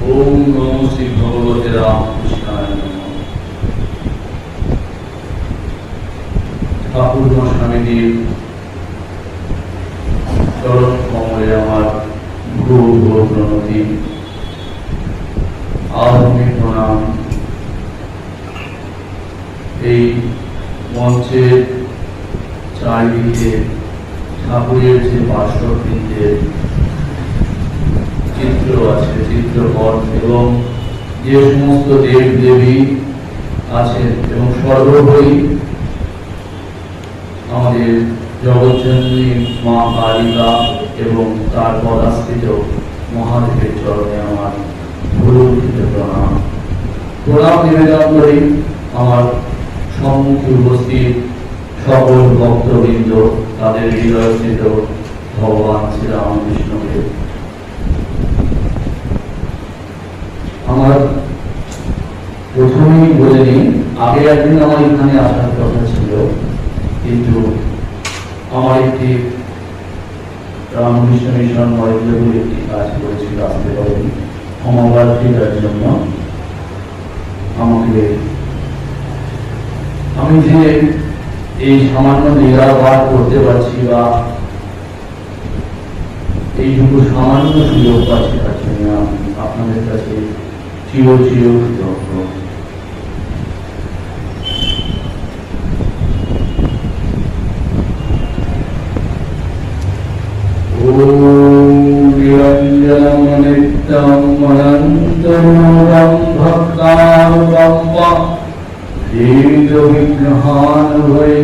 ওম নমো শ্রী ভগবতে রামকৃষ্ণায় নমঃ। ঠাকুর গোস্বামীজির চরণ কমলে আমার ভূ ভূ প্রণতি, আধুনিক প্রণাম। এই মঞ্চের চারিদিকে ঠাকুরের যে পার্শ্ববৃন্দের চিত্র আছে, চিত্রপট এবং যে সমস্ত দেব দেবী আছেন এবং সর্বোপরি আমাদের জগৎজননী মা কালিকা এবং তার পদাশ্রিত মহাদেবের চরণে আমার ভূরুচিত প্রণাম নিবেদন করি। আমার সম্মুখে উপস্থিত সকল ভক্তবৃন্দ, তাদের হৃদয়স্থিত ভগবান শ্রীরামকৃষ্ণকে আমার প্রথমেই বলে নিই, আগে একদিন আমার এখানে আসার কথা ছিল, কিন্তু আমার একটি রামকৃষ্ণ মিশন মহেন্দ্রপুর একটি কাজ করেছিল, আসতে পারেনি। ক্ষমাপ্রার্থীতার জন্য আমি যে এই সামান্য লীলা পাঠ করতে পারছি বা এইটুকু সামান্য সুযোগ পাচ্ছি, তার জন্য আমি আপনাদের কাছে চির কৃতজ্ঞ। নিরঞ্জনম নিত্যম অনন্তরূপম ভক্তানুকম্পা বিঘ্নহান ভৈ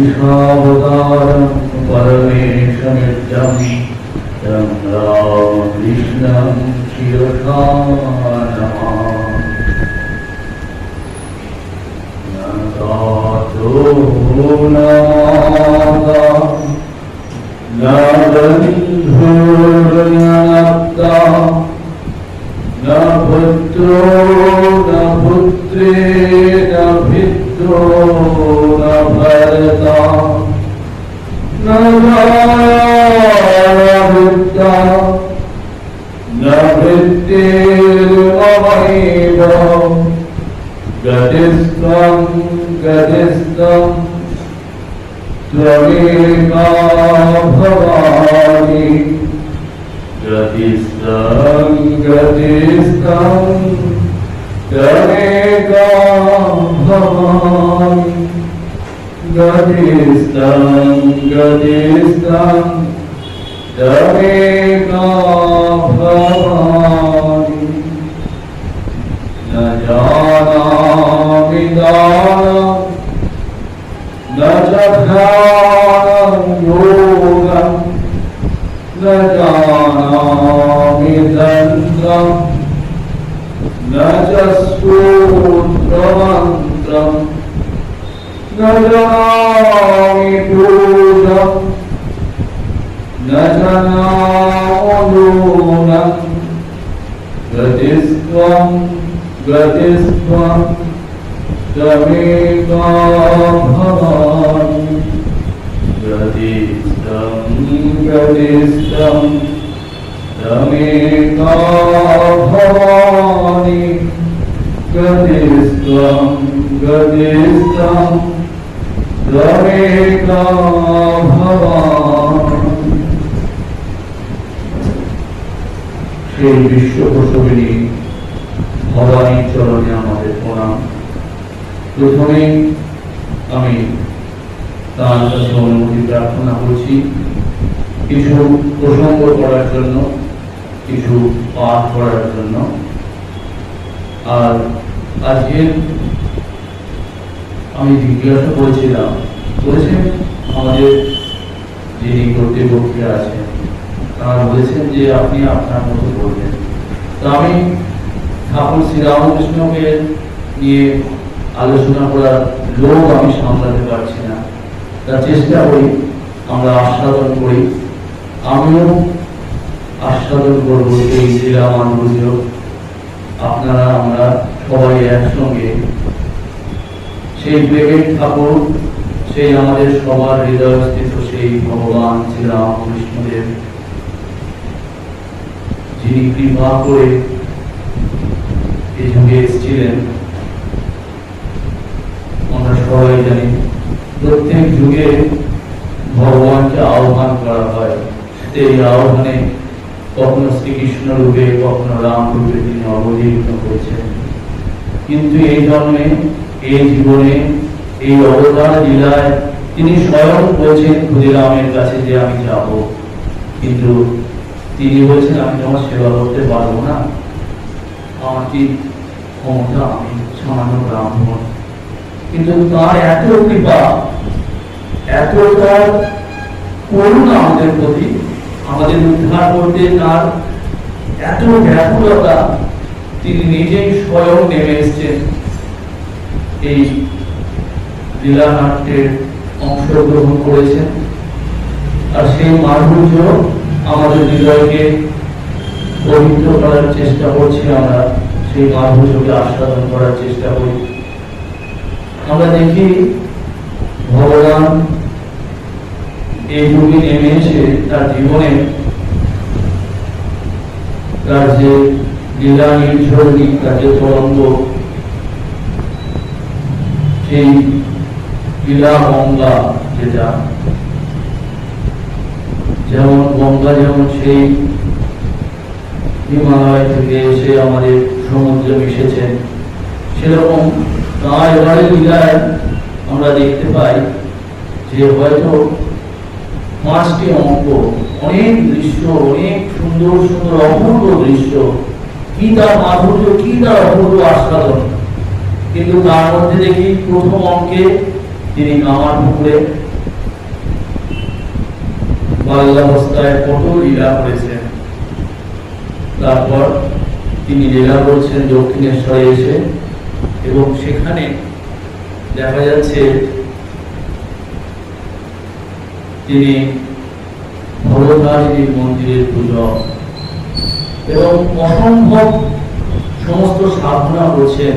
ঈশাবতারম পরমেশমিত্যম तं রামকৃষ্ণং শিরসা নমামি। নাতো নামাদা না বন্ধুর্নাপ্তা না পুত্রো না পুত্রে না ভিত্রো না ভরতা না ভায়া না বৃত্তির্মমৈব গতিস্তং গতিস্তং ত্বমেকা ভবানি গতিস্তং গতিস্তং ত্বমেকা ভবানি গতিস্তং গতিস্তং ত্বমেকা ভবানি। ন জানামি দানম ন চ ধ্যানম যোগম ন জানামি তন্ত্রম ন চ স্তোত্রমন্ত্রম ন জানামি পূজম ন জানামো গতিস্ত্বং গতিস্ত্বং ত্বমেকা ভবানি গতিস্ত্বং গতিস্ত্বং ত্বমেকা ভবানি গতিস্ত্বং গতিস্ত্বং ত্বমেকা ভবানি। সেই বিশ্বপ্রসবিনী ভবানীর চরণে আমাদের প্রণাম। প্রথমে আমি তার কাছে অনুমতি প্রার্থনা করছি কিছু প্রসঙ্গ করার জন্য, কিছু পাঠ করার জন্য। আর আজকে আমি জিজ্ঞাসা করেছিলাম, বলেছেন আমাদের যিনি কর্তৃপক্ষে আছেন তারা বলেছেন যে আপনি আপনার মতো বলবেন। তো আমি ঠাকুর শ্রীরামকৃষ্ণকে নিয়ে আলোচনা করার লোক আমি সামলাতে পারছি না, তার চেষ্টা করি, আমরা আস্বাদন করি, আমিও আস্বাদন করব এই লীলা মাধুর্য। আপনারা আমরা সবাই একসঙ্গে সেই প্রেমের ঠাকুর, সেই আমাদের সবার হৃদয়স্থিত সেই ভগবান শ্রীরামকৃষ্ণদেব যিনি কৃপা করে এই যুগে এসেছিলেন। আমরা সবাই জানি প্রত্যেক যুগে ভগবানকে আহ্বান করা হয়, এই আহ্বানে কখনো শ্রীকৃষ্ণ রূপে কখনো রাম রূপে তিনি অবতীর্ণ করেছেন। কিন্তু এই জন্মে, এই জীবনে, এই অবতার লীলায় তিনি স্বয়ং বলছেন ক্ষুদিরামের কাছে যে আমি যাব, কিন্তু তিনি বলছেন আমি তোমার সেবা করতে পারবো না, আমার কি ক্ষমতা, আমি সামান্য ব্রাহ্মণ। কিন্তু তার এত কৃপা, এত তার করুণা আমাদের প্রতি, আমাদের উদ্ধার করতে তার এত ব্যাকুলতা, তিনি নিজেই স্বয়ং নেমে এসেছেন এই লীলা নাট্যের অংশগ্রহণ করেছেন। আর সেই মাধুর্য আমাদের হৃদয়কে পবিত্র করার চেষ্টা করছি, আমরা সেই মাধুর্যকে আস্বাদন করার চেষ্টা করি। আমরা দেখি ভগবান এই যুগে নেমে এসে তার জীবনে তার যে লীলা নির্ঝরণী, তার যে তরঙ্গ, সেই লীলা গঙ্গা, যেটা যেমন গঙ্গা যেমন সেই হিমালয় থেকে এসে আমাদের সমুদ্রে মিশেছেন, সেরকম তাঁর এবারে লীলায় আমরা দেখতে পাই যে হয়তো 5টি অঙ্ক, অনেক দৃশ্য, অনেক সুন্দর সুন্দর অপূর্ব দৃশ্য, কি তার মাধুর্য, কি তার অপূর্ব আস্বাদন। কিন্তু তার মধ্যে দেখি প্রথম অঙ্কে তিনি কামার পুকুরে বাল্যাবস্থায় কত লীলা করেছেন। তারপর তিনি লীলা করছেন দক্ষিণেশ্বরে এসে, এবং সেখানে দেখা যাচ্ছে তিনি ভবতারিণীর মন্দিরের পুজো এবং অসম্ভব সমস্ত সাধনা করছেন।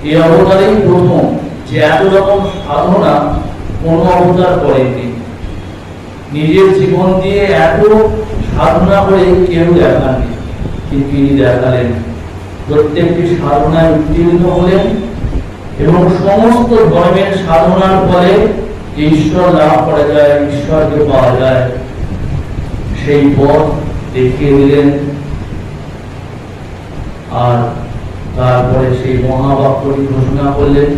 এই অবতারেই প্রথম যে এত রকম সাধনা কোন অবতার করেননি। নিজের জীবন দিয়ে এত সাধনা করে কেউ দেখাননি, কিন্তু তিনি দেখালেন। প্রত্যেকটি সাধনায় উত্তীর্ণ হলেন এবং সমস্ত ধর্মের সাধনার ফলে ঈশ্বর লাভ করা যায়, ঈশ্বরকে পাওয়া যায়, সেই পথ দেখিয়ে দিলেন। আর তারপরে সেই মহাবাক্যটি ঘোষণা করলেন,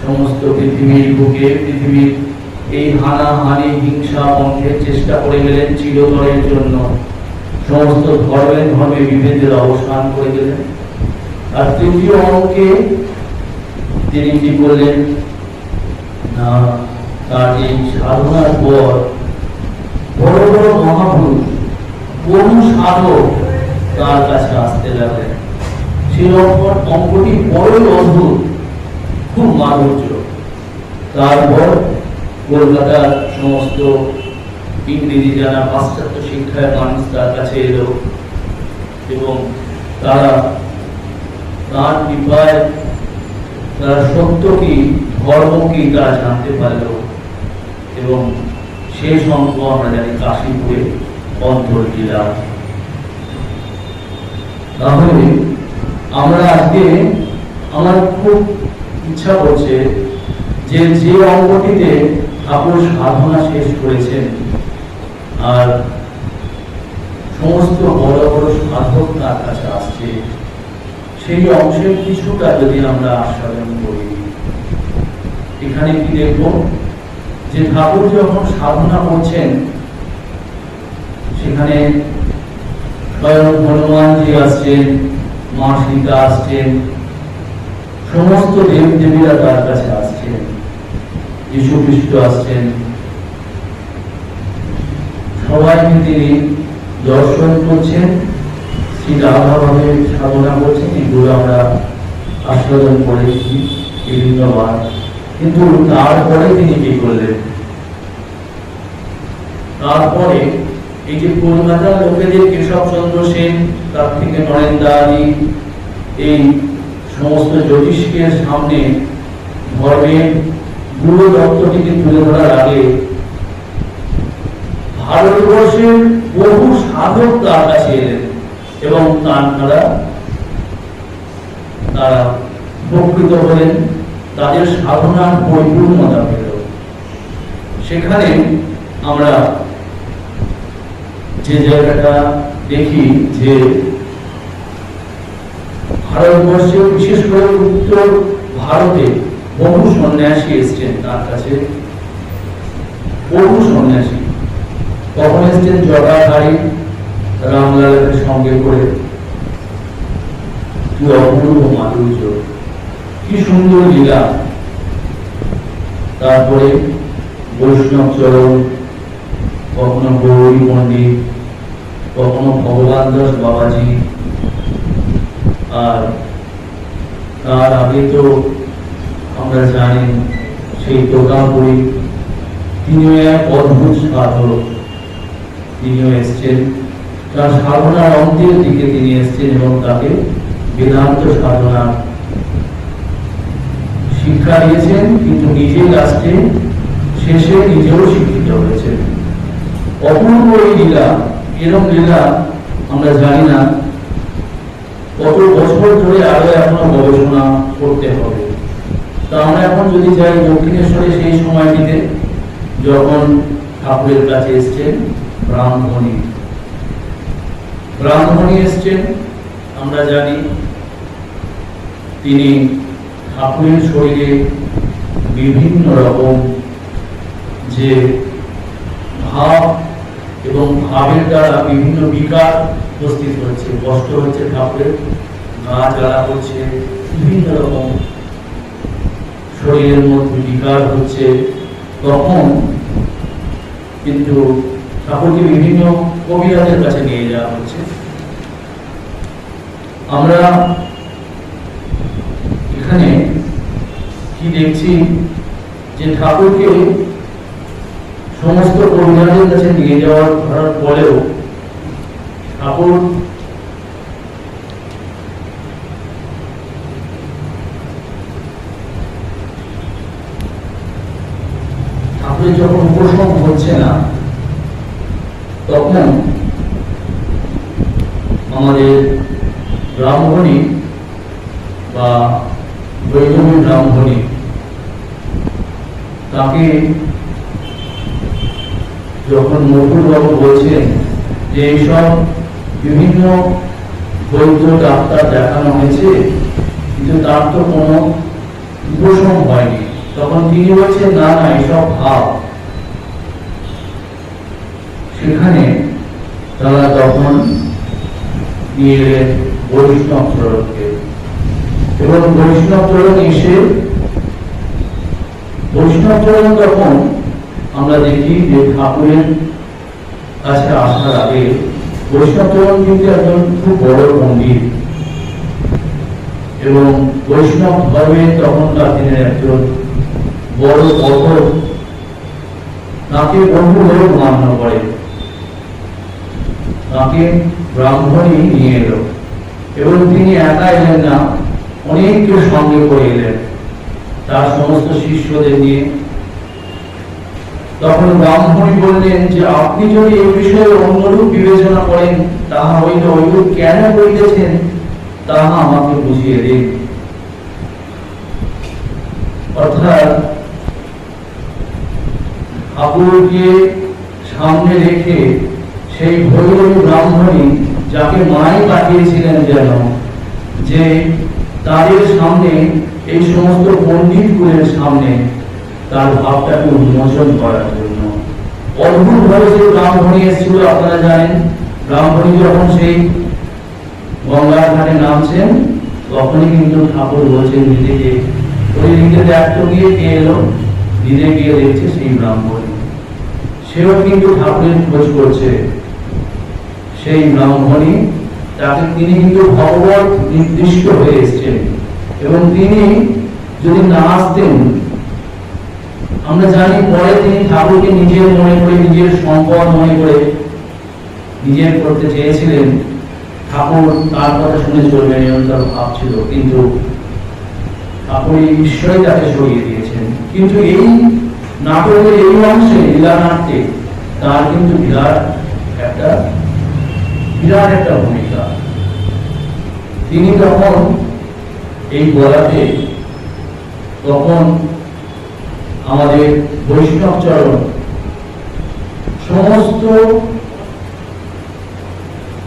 সমস্ত পৃথিবীর বুকে, পৃথিবীর এই হানাহানি হিংসা বন্ধের চেষ্টা করে গেলেন চিরতরের জন্য। সমস্ত ধর্মে বিভেদের অবসান করে গেলেন। আর তৃতীয় অঙ্কে তিনি কি করলেন না, তার এই সাধনার পর বড় বড় মহাপুরুষ, বহু সাধক তার কাছে আসতে লাগলেন। সেই অঙ্কটি বড়ই অদ্ভুত, খুব মাধুর্য। তারপর কলকাতার সমস্ত ইংরেজি জানা পাশ্চাত্য শিক্ষার মানুষ তার কাছে এলো এবং তারা তার কৃপায় তারা সত্য কি, ধর্ম কি তারা জানতে পারল। এবং সেই অঙ্ক আমরা জানি কাশীপুরে অন্তর্লীলা। তাহলে আমরা আজকে, আমার খুব ইচ্ছা করছে যে যে অঙ্কটিতে ঠাকুর সাধনা শেষ করেছেন আর সমস্ত বড় বড় সাধক তার কাছে আসছে, সেই অংশের কিছুটা যদি আমরা আস্বাদন করি। এখানে কি দেখব যে ঠাকুর যখন সাধনা করছেন, সেখানে স্বয়ং হনুমানজি আসছেন, মা সীতা আসছেন, সমস্ত দেব দেবীরা তার কাছে আসছেন, যীশু খ্রিস্ট আসছেন। সবাইকে তিনি দর্শন করছেন, আলাদাভাবে সাধনা করছেন। এগুলো আমরা আস্বাদন করেছি বিভিন্নবার। কিন্তু তারপরে তিনি কি করলেন? তারপরে এই যে কলকাতার লোকেদের কেশবচন্দ্র সেন, তার থেকে নরেন্দ্র আলী, এই সমস্ত জ্যোতিষকে সামনে ধর্মের গুরু তত্ত্বটিকে তুলে ধরার আগে ভারতবর্ষের বহু সাধক তার কাছে এলেন এবং তারা উপকৃত হলেন, তাদের সাধনার পরিপূর্ণতা পেল। সেখানে আমরা যে জায়গাটা দেখি যে ভারতবর্ষে বিশেষ করে উত্তর ভারতে বহু সন্ন্যাসী এসছেন তার কাছে। বহু সন্ন্যাসী কখন এসছেন? জটাধারী রামলালের সঙ্গে করে। কি অপূর্ব মাধুর্য, কি সুন্দর লীলা। তারপরে বৈষ্ণব চরণ, কখনো গৌরী পণ্ডিত, কখনো ভগবান দাস বাবাজি, আর তার আগে তো আমরা জানি সেই টোকাপুরী, তিনিও এক অদ্ভুত সাধক। তিনিও এসছেন, তার সাধনার অন্তের দিকে তিনি এসছেন এবং তাকে বেদান্ত সাধনা শিক্ষা দিয়েছেন, কিন্তু নিজে লাস্টে শেষে নিজেও শিক্ষিত হয়েছেন। অপূর্ব এই লীলা। এরকম লীলা আমরা জানি না কত বছর ধরে আরো এখনো গবেষণা করতে হবে। তা আমরা এখন যদি যাই দক্ষিণেশ্বরে, সেই সময়টিতে যখন ঠাকুরের কাছে এসছেন ব্রাহ্মণী এসছেন, আমরা জানি তিনি ঠাকুরের শরীরে বিভিন্ন রকম যে ভাব এবং ভাবের দ্বারা বিভিন্ন বিকার উপস্থিত হচ্ছে, কষ্ট হচ্ছে, ঠাকুরের গা জ্বালা হচ্ছে, বিভিন্ন রকম শরীরের মধ্যে বিকার হচ্ছে। তখন কিন্তু ঠাকুরকে বিভিন্ন কবিরাজের কাছে নিয়ে যাওয়া হচ্ছে। আমরা এখানে কি দেখছি যে ঠাকুরকে সমস্ত কবিরাজের কাছে নিয়ে যাওয়ার ধরার পরেও ঠাকুর যখন উপশম হচ্ছে না, তখন আমাদের ব্রাহ্মণী বা বৈষ্ণবী ব্রাহ্মণী তাকে যখন মুকুলবাবু বলছেন যে এইসব বিভিন্ন বৈদ্য ডাক্তার দেখানো হয়েছে কিন্তু তার তো কোনো উপশম হয়নি, তখন তিনি বলছেন না না, এইসব ভাব। সেখানে তারা তখন নিয়ে এলেন বৈষ্ণব চরণকে, এবং বৈষ্ণব চরণ এসে বৈষ্ণব চরণ তখন আমরা দেখি যে ঠাকুরের কাছে আসার আগে বৈষ্ণব চরণ কিন্তু একজন খুব বড় পণ্ডিত এবং বৈষ্ণব ধর্মে তখনকার দিনের একজন বড় কঠোর, তাকে বহু লোক মান্য করে। তাকে ব্রাহ্মণী নিয়ে এলো এবং তিনি একা এলেন না, অনেককে সঙ্গে করে এলেন তার সমস্ত শিষ্যদের নিয়ে। তখন ব্রাহ্মণী বললেন যে আপনি যদি এই বিষয়ে অন্যরূপ বিবেচনা করেন তাহা হইলে ঐরূপ কেন করিতেছেন তাহা আমাকে বুঝিয়ে দিন। অর্থাৎ ঠাকুরকে সামনে রেখে সেই ভৈরবী ব্রাহ্মণী যাকে মাই পাঠিয়েছিলেন যেন যে তাদের সামনে এই সমস্ত পণ্ডিত কুলের সামনে তার ভাবটাকে উন্মোচন করার জন্য অদ্ভুত ভাবে যে ব্রাহ্মণী এসেছিল। আপনারা জানেন ব্রাহ্মণী যখন সেই গঙ্গার ঘাটে নামছেন তখনই কিন্তু ঠাকুর বলছেন নিজেকে, ওই দিকে দেখতে গিয়ে কে এলো, দিনে গিয়ে দেখছে সেই ব্রাহ্মণী। সেও কিন্তু ঠাকুরের খোঁজ করছে। সেই ব্রাহ্মণী তাকে তিনি কিন্তু ভগবত নির্দিষ্ট হয়ে এসছেন এবং তিনি যদি না আসতেন, আমরা জানি পরে তিনি ঠাকুরকে নিজের মনে করে, নিজের সম্পদ মনে করে নিজের করতে চেয়েছিলেন। ঠাকুর তার কথা শুনে চলবেন এমন তার ভাব ছিল, কিন্তু ঠাকুর ঈশ্বরই তাকে সরিয়ে দিয়েছেন। কিন্তু এই নাটকের এই অংশে লীলা নাট্যে তার কিন্তু বিরাট একটা বিরাট একটা ভূমিকা। তিনি যখন এই বলাতে, তখন আমাদের বৈষ্ণব চরণ সমস্ত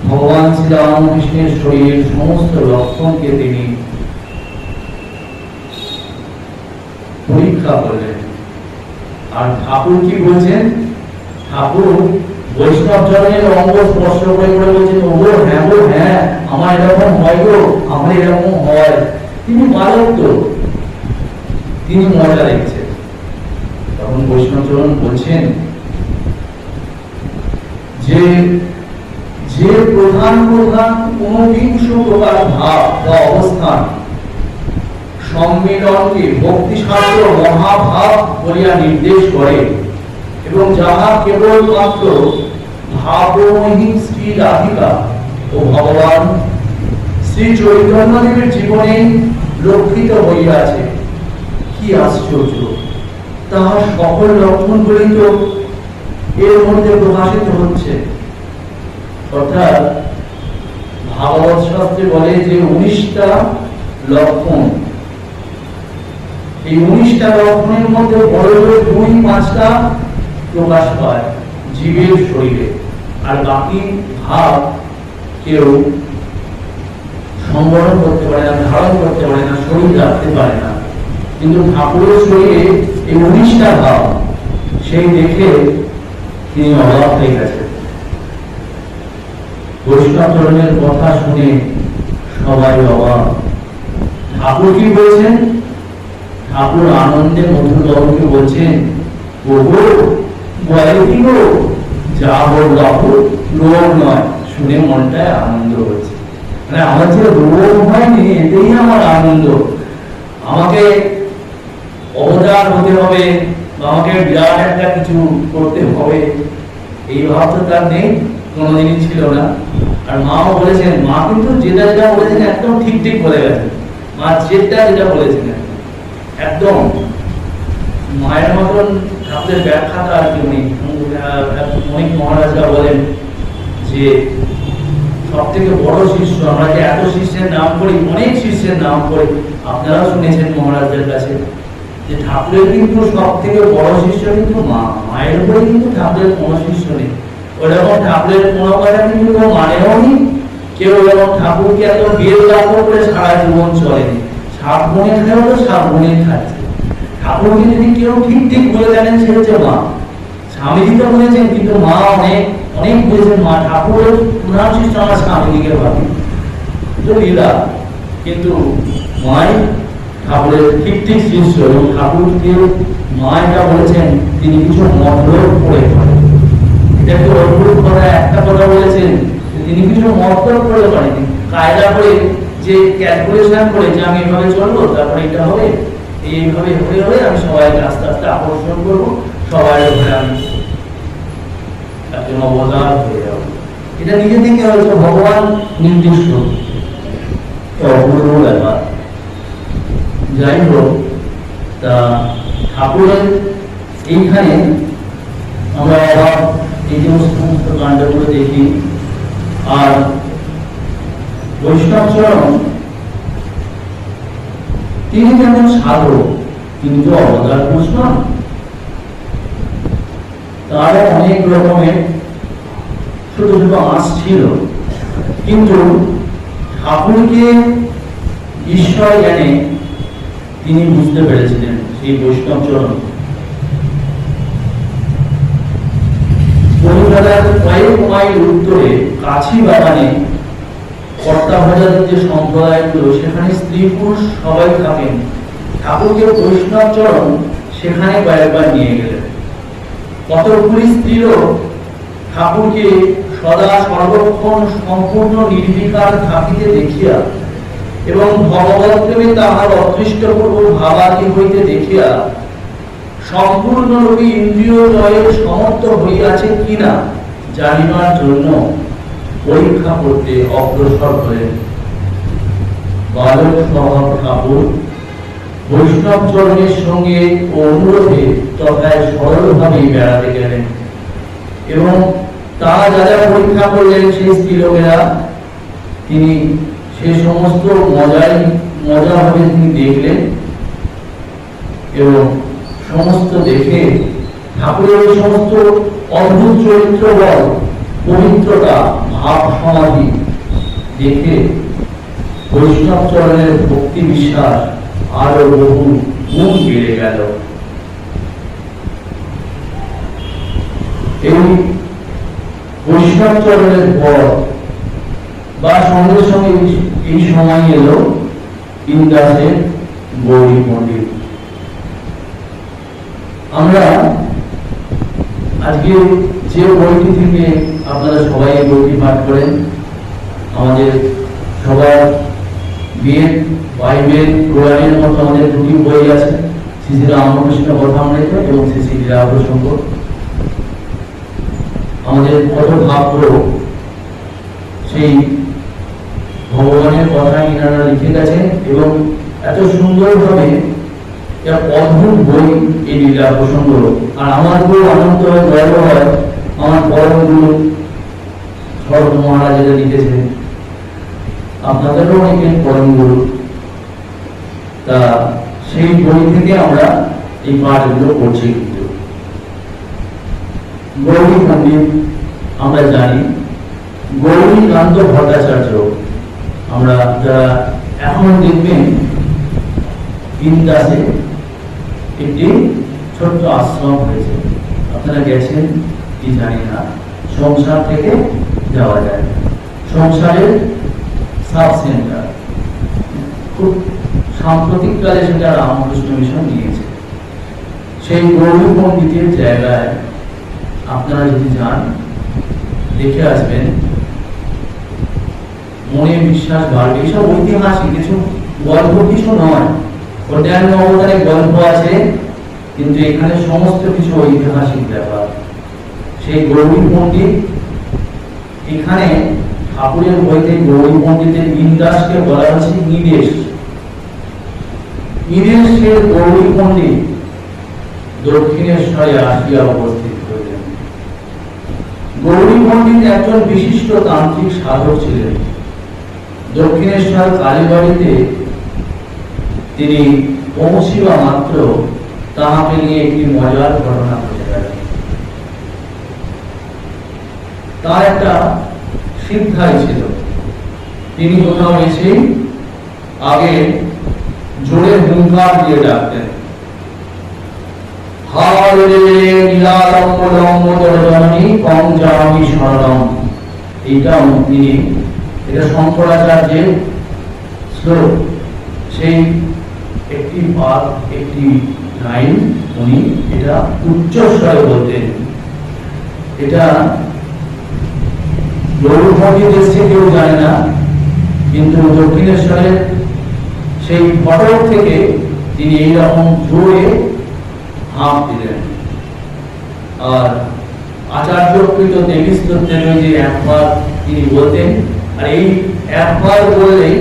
ভগবান শ্রীরামকৃষ্ণের শরীরের সমস্ত লক্ষণকে তিনি পরীক্ষা করলেন। আর ঠাকুর কি বলছেন? ঠাকুর বৈষ্ণব চরণের অঙ্গ স্পর্শ করে বলছেন, ওগো হ্যাঁ গো হ্যাঁ, আমার এরকম হয় গো, আমার এরকম হয়। তিনি বালক তো, তিনি মজা দেখছেন। তখন বৈষ্ণব চরণ বলছেন যে যে প্রধান প্রধান ঊনবিংশ প্রকার ভাব বা অবস্থান সম্মিলনকে ভক্তিশাস্ত্র মহাভাব বলিয়া নির্দেশ করে এবং যাহা কেবলমাত্র ভাবময়ী শ্রী রাধিকা ও ভগবান শ্রী চৈতন্যদেবের জীবনে লক্ষিত হইয়াছে, কি আশ্চর্য! তাহার সকল লক্ষণগুলি তো এর মধ্যে প্রকাশিত হচ্ছে। অর্থাৎ ভাগবত শাস্ত্রে বলে যে 19টা লক্ষণ, এই 19টা লক্ষণের মধ্যে বড় বড় 2-5টা প্রকাশ পায় জীবের শরীরে, আর বাকি ভাব কেউ সংবরণ করতে পারে না, ধারণ করতে পারে না, শরীর রাখতে পারে না। কিন্তু ঠাকুরের শরীরে এই 19টা ভাব, সেই দেখে তিনি অবাক হয়ে গেছেন। বৈষ্ণব চরণের কথা শুনে সবাই অবাক। ঠাকুর কি বলছেন? ঠাকুর আনন্দে মধুরবাবুকে বলছেন, ওগো বলে কি গো, যা বলল রোগ নয়। শুনে মনটায় আনন্দ হচ্ছে, মানে আমার যে রোগ হয়নি এতেই আমার আনন্দ। আমাকে অবদান হতে হবে, আমাকে বিরাট একটা কিছু করতে হবে, এই ভাব তো তার নেই, কোনোদিনই ছিল না। আর মাও বলেছেন, মা কিন্তু যেটা যেটা বলেছেন একদম ঠিক ঠিক বলে গেছেন। মা যেটা যেটা বলেছেন একদম মায়ের মতন ঠাকুরের ব্যাখ্যাটা আর কি নেই। অনেক মহারাজরা বলেন যে সব থেকে বড় শিষ্য, আমরা যে এত শিষ্যের নাম করি, অনেক শিষ্যের নাম করি, আপনারা শুনেছেন মহারাজদের কাছে যে ঠাকুরের কিন্তু সব থেকে বড় শিষ্য কিন্তু মা। মায়ের উপরে কিন্তু ঠাকুরের কোনো শিষ্য নেই। ওরকম ঠাকুরের কোনো কথা কিন্তু কেউ মানেও নি, কেউ এরকম ঠাকুরকে এত বেদ লাভ করে সারা জীবন চলেনি। সাপ বনে খেয়েও তো সাপ বনে খাচ্ছে। ঠাকুরকে যদি কেউ ঠিক ঠিক বলে জানেন সে হচ্ছে মা। স্বামীজি তো বলেছেন, কিন্তু মা অনেক অনেক বলেছেন। মা ঠাকুরের প্রধান শিষ্য আমরা স্বামীজিকে ভাবি, তো লীলা, কিন্তু মাই ঠাকুরের ঠিক ঠিক শিষ্য। এবং ঠাকুরকে মা এটা বলেছেন তিনি কিছু মতলব করে করেন। এটা একটু অদ্ভুত কথা, একটা কথা বলেছেন তিনি কিছু মতলব করে করেনি, কায়দা করে যে ক্যালকুলেশন করে যে আমি এভাবে চলবো, তারপরে এটা হবে, এইভাবে হয়ে হয়ে আমি সবাইকে আস্তে আস্তে আকর্ষণ করবো, সবাই উপরে আমি একজন অবদান হয়ে যাবো। এটা নিজে থেকে হয়তো ভগবান নির্দিষ্ট অপূর্ব ব্যাপার। যাই হোক, তা ঠাকুরের এইখানে আমরা আবার এই যে সমস্ত কাণ্ডগুলো দেখি। আর বৈষ্ণব চরণ তিনি যেমন সাধক, তিনি তো অবতার পুরুষ নন, তার অনেক রকমের ছোট ছোট আঁচ ছিল, কিন্তু ঠাকুরকে ঈশ্বর জ্ঞানে তিনি বুঝতে পেরেছিলেন। সেই বৈষ্ণব চরণ কলকাতার কয়েক মাইল উত্তরে কাছি বাগানে কর্তাভাজাদের যে সম্প্রদায়গুলো, সেখানে স্ত্রী পুরুষ সবাই থাকেন। ঠাকুরকে বৈষ্ণব চরণ সেখানে কয়েকবার নিয়ে গেলেন। কতগুলি স্ত্রীও ঠাকুরকে সদা সর্বক্ষণ সম্পূর্ণ নির্বিকার থাকিতে দেখিয়া এবং ভগবৎপ্রেমে তাহার অদৃষ্টপূর্ব ভাবাদি হইতে দেখিয়া সম্পূর্ণরূপে ইন্দ্রিয় জয়ের সমর্থ হইয়াছে কিনা জানিবার জন্য পরীক্ষা করতে অগ্রসর হলেন। বালক স্বভাব ঠাকুর বৈষ্ণব চরণের সঙ্গে অনুরোধে তথায় সরলভাবে বেড়াতে গেলেন এবং তারা যা যা পরীক্ষা করলেন সেই স্ত্রীলোকেরা তিনি সে সমস্ত মজাভাবে তিনি দেখলেন এবং সমস্ত দেখে ঠাকুরের সমস্ত অদ্ভুত চরিত্র বল, পবিত্রতা, ভাব সমাধি দেখে বৈষ্ণব চরণের ভক্তি বিশ্বাস আরো বহু গুণ বেড়ে গেল। এই বৈষ্ণব চরণের পর বা সঙ্গে সঙ্গে এই সময় এলো ইন্দাসের গৌরী পণ্ডিত। আমরা আজকে যে বইটি থেকে আপনারা সবাই এই বইটি পাঠ করেন, আমাদের সবার বেদ, বাইবেল, কোরআনের মতো আমাদের দুটি বই আছে, শ্রী শ্রী রামকৃষ্ণ কথামৃত এবং শ্রী শ্রী লীলা প্রসঙ্গ। আমাদের কত ভাগ্য সেই ভগবানের কথা ইনারা লিখে গেছেন এবং এত সুন্দরভাবে এক অদ্ভুত বই এই লীলা প্রসঙ্গ। আর আমার খুব আনন্দ হয়, গর্ব হয়, আমার পরম গুরু শরৎ মহারাজ যেটা লিখেছেন, আপনাদেরও অনেকের পরম গুরু, তা সেই বই থেকে আমরা এই পাঠগুলো করছি। কিন্তু গৌরী পণ্ডিত আমরা জানি, গৌরীকান্ত ভট্টাচার্য, আমরা যারা এখন দেখবেন ইন্দাসে একটি ছোট্ট আশ্রম হয়েছে, আপনারা গেছেন কি জানি না, সংসার থেকে যাওয়া যায়, সংসারের সাব সেন্টার, খুব সাম্প্রতিককালে সেটা রামকৃষ্ণ মিশন নিয়েছে। সেই গৌরী পণ্ডিতের জায়গায় আপনারা যদি যান, দেখে আসবেন, মনে বিশ্বাস বাড়বে। এইসব ঐতিহাসিক কিছু গল্প, কিছু নয়, অন্যান্য অবতারে গল্প আছে, কিন্তু এখানে সমস্ত কিছু ঐতিহাসিক ব্যাপার। সেই গৌরী পণ্ডিত, এখানে ঠাকুরের বইতে গৌরী পণ্ডিতের ইন্দাসকে বলা হচ্ছে নিদেশ। নিদেশের গৌরী পণ্ডিত দক্ষিণেশ্বরে আসিয়া উপস্থিত হইলেন। গৌরী পণ্ডিত একজন বিশিষ্ট তান্ত্রিক সাধক ছিলেন। দক্ষিণেশ্বর কালীবাড়িতে তিনি পৌঁছিবা মাত্র তাহাকে নিয়ে একটি মজার ঘটনা ঘটে গেল। তার একটা সিদ্ধাই ছিল, তিনি কোথাও এসে আগে জোরে হুঙ্কার দিয়ে ডাকতেন, এটা শঙ্করাচার্যের শ্লোক, সেই একটি পাঠ, একটি লাইন উনি এটা উচ্চস্বরে বলতেন। এটা গৌরী দেশে কেউ জানে না, কিন্তু দক্ষিণেশ্বরের সেই ফটক থেকে তিনি এইরকম জোরে হাঁপ দিলেন। আর আচার্যকৃত দেবী স্তোত্রের যে একবার তিনি বলতেন, আর এই একবার বললেই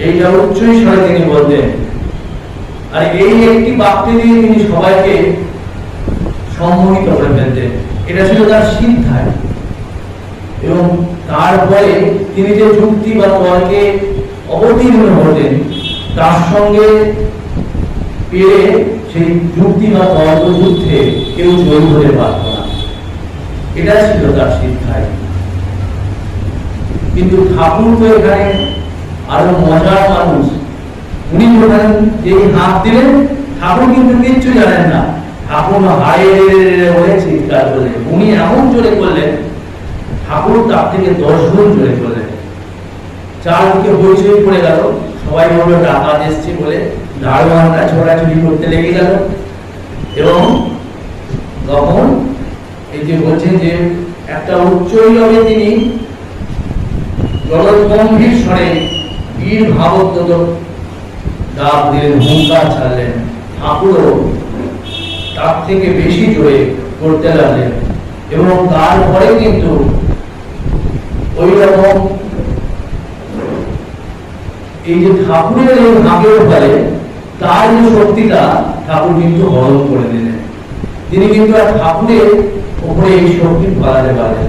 এইটা উচ্চই স্বরে তিনি বলতেন। আর এই একটি বাক্য দিয়ে তিনি সবাইকে সম্মোহিত করে ফেলতেন। এটা ছিল তার সিদ্ধায়। এবং তারপরে তিনি যে যুক্তি বা তর্কে অবতীর্ণ হতেন, তার সঙ্গে পেরে সেই যুক্তি বা তর্ক যুদ্ধে কেউ জয়ী হতে পারত না। এটা ছিল তার সিদ্ধায়। কিন্তু ঠাকুর তো এখানে আরো মজার মানুষ। উনি যখন এই হাত দিলেন, ঠাকুর কিন্তু কিচ্ছু জানেন না, ঠাকুর হায় বলে চিৎকার করলেন। উনি এমন জোরে করলেন, ঠাকুর তার থেকে 10 গুণ জোরে করলেন। চারদিকে হইচই পড়ে গেল, সবাই বলল ডাকাত এসছে বলে, দারোয়ানরা ছোড়াছুড়ি করতে লেগে গেল। এবং তখন এই যে বলছেন যে একটা উচ্চৈলবে তিনি গম্ভীর স্বরে বীর ভাবোদ্যোতক ডাক দিলেন, হুঙ্কার ছাড়লেন। ঠাকুরও তার থেকে বেশি জোরে করতে লাগলেন। এবং তারপরে কিন্তু ওই রকম এই যে ঠাকুরের এই হাঁকের ফলে তার যে শক্তিটা ঠাকুর কিন্তু হরণ করে দিলেন। তিনি কিন্তু আর ঠাকুরের উপরে এই শক্তি ফলাতে পারেন।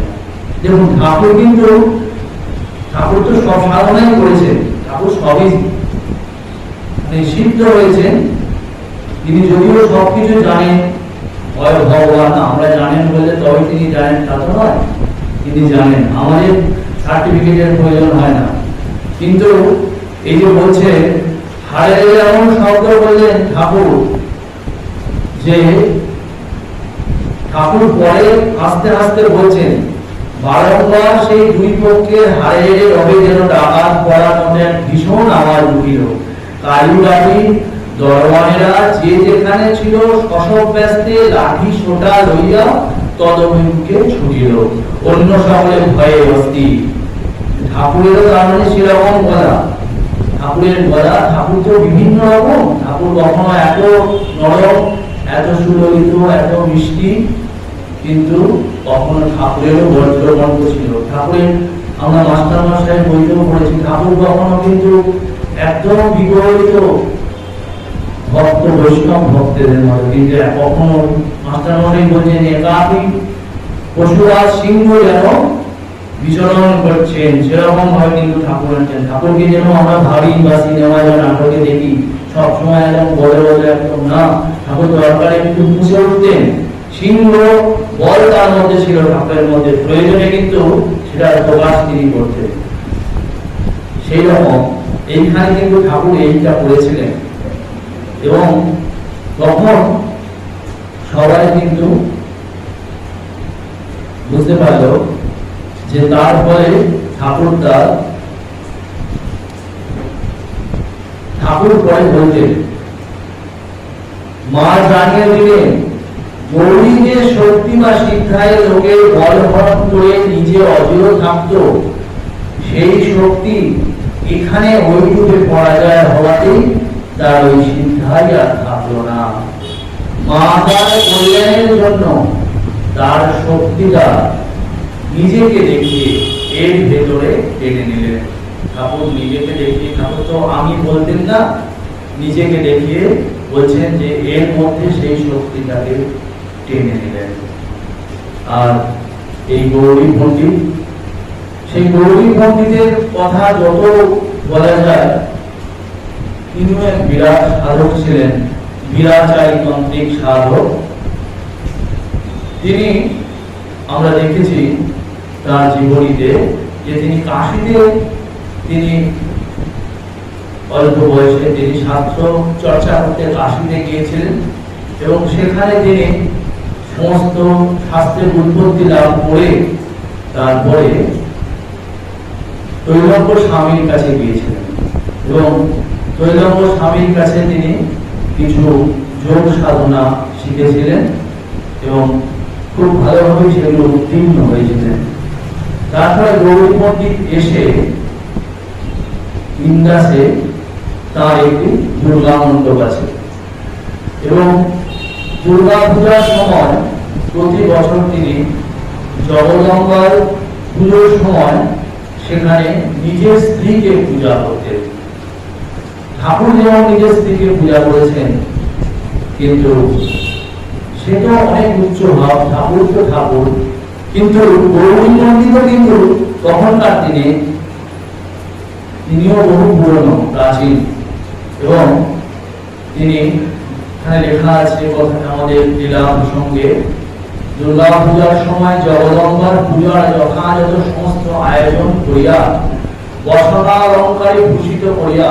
যেমন ঠাকুর তো সব সাধনাই করেছেন, ঠাকুর সবই সিদ্ধ হয়েছেন। তিনি যদিও সবকিছু জানেন, ভগবান আমরা জানেন বলে তবে তিনি জানেন তা তো নয়, তিনি জানেন, আমাদের সার্টিফিকেটের প্রয়োজন হয় না। কিন্তু এই যে বলছে হারে এমন শব্দ বললেন ঠাকুর, যে ঠাকুর পরে আস্তে আস্তে বলছেন বারংবার সেই দুই পক্ষের হারে রবে যেন ডাকাত পড়ার মধ্যে এক ভীষণ আওয়াজ উঠিল। কালুরাটি দরওয়ানেরা যে যেখানে ছিল শশব ব্যস্তে লাঠি সোটা লইয়া তদভিমুখে ছুটিল, অন্য সকলে ভয়ে অস্থির। ঠাকুরেরও তার মানে সেরকম গলা, ঠাকুরের গলা, ঠাকুর তো বিভিন্ন রকম, ঠাকুর কখনো এত নরম, এত সুললিত, এত মিষ্টি, কিন্তু কখনো ঠাকুরেরও বজ্রকণ্ঠ ছিল। ঠাকুরের আমরা মাস্টার মশাই বইতেও পড়েছি, ঠাকুর কখনো কিন্তু একদম বিগলিত ভক্ত বৈষ্ণব ভক্তদের মতো, কিন্তু কখনো মাস্টার মশাই বলছেন একাকি পশুরাজ সিংহ যেন বিচরণ করছেন, সেরকম ভাবে কিন্তু ঠাকুর আছেন। ঠাকুরকে যেন আমরা ভাবি বা সিনেমা বা নাটকে দেখি সবসময় একদম বড় বড় একদম না, ঠাকুর দরকারে কিন্তু মুছে উঠতেন, সিংহ বল তার মধ্যে ছিল, ঠাকুরের মধ্যে প্রয়োজনে কিন্তু সেটা প্রকাশ তিনি করতেন। সেই রকম এইখানে কিন্তু ঠাকুর এইটা করেছিলেন, এবং তখন সবাই কিন্তু বুঝতে পারল যে তারপরে ঠাকুর পরে বলতেন, মা জানিয়ে দিলেন গৌরী যে শক্তি বা শিক্ষায় লোকের বল হরণ করে নিজে অজেয় থাকত, সেই শক্তি এখানে ওইটুকে পরাজয় হওয়াতেই তার ওই শিক্ষাই আর থাকলো না। মা তার কল্যাণের জন্য তার শক্তিটা নিজেকে দেখিয়ে এর ভেতরে টেনে নিলেন। ঠাকুর নিজেকে দেখিয়ে, ঠাকুর তো আমি বলতেন না, নিজেকে দেখিয়ে বলছেন যে এর মধ্যে সেই শক্তিটাকে টেনে নিলেন। আর এই গৌরী পণ্ডিত, সেই গৌরী পণ্ডিতের কথা যত বলা যায়, তিনিও এক বিরাট সাধক ছিলেন, বিরাচারী তান্ত্রিক সাধক। তিনি আমরা দেখেছি তার জীবনীতে যে তিনি কাশীতে, তিনি অল্প বয়সে তিনি শাস্ত্র চর্চা করতে কাশীতে গিয়েছিলেন, এবং সেখানে তিনি সমস্ত শাস্ত্রের উৎপত্তি লাভ করে তারপরে তৈলঙ্গ স্বামীর কাছে গিয়েছিলেন, এবং তৈলঙ্গ স্বামীর কাছে তিনি কিছু যোগ সাধনা শিখেছিলেন এবং খুব ভালোভাবে সেগুলো উত্তীর্ণ হয়েছিলেন। তারপরে গৌরী পণ্ডিত এসে ইন্দাসে তার একটি দুর্গা মণ্ডপ আছে, এবং দুর্গা পূজার সময় প্রতি বছর তিনি জগদম্বার পুজোর সময় সেখানে নিজের স্ত্রীকে পূজা করতেন। ঠাকুর যেমন নিজের স্ত্রীকে পূজা করেছেন, কিন্তু সে তো অনেক উচ্চ ভাব, ঠাকুর তো ঠাকুর, কিন্তু গৌরী পণ্ডিতও কিন্তু তখনকার দিনে তিনিও বহু পুরনো প্রাচীন, এবং তিনি এখানে লেখা আছে কথাটা আমাদের লীলা প্রসঙ্গে, দুর্গা পূজার সময় জগদম্বার পূজার যথাযথ সমস্ত আয়োজন করিয়া বসনা অলঙ্কারে ভূষিত করিয়া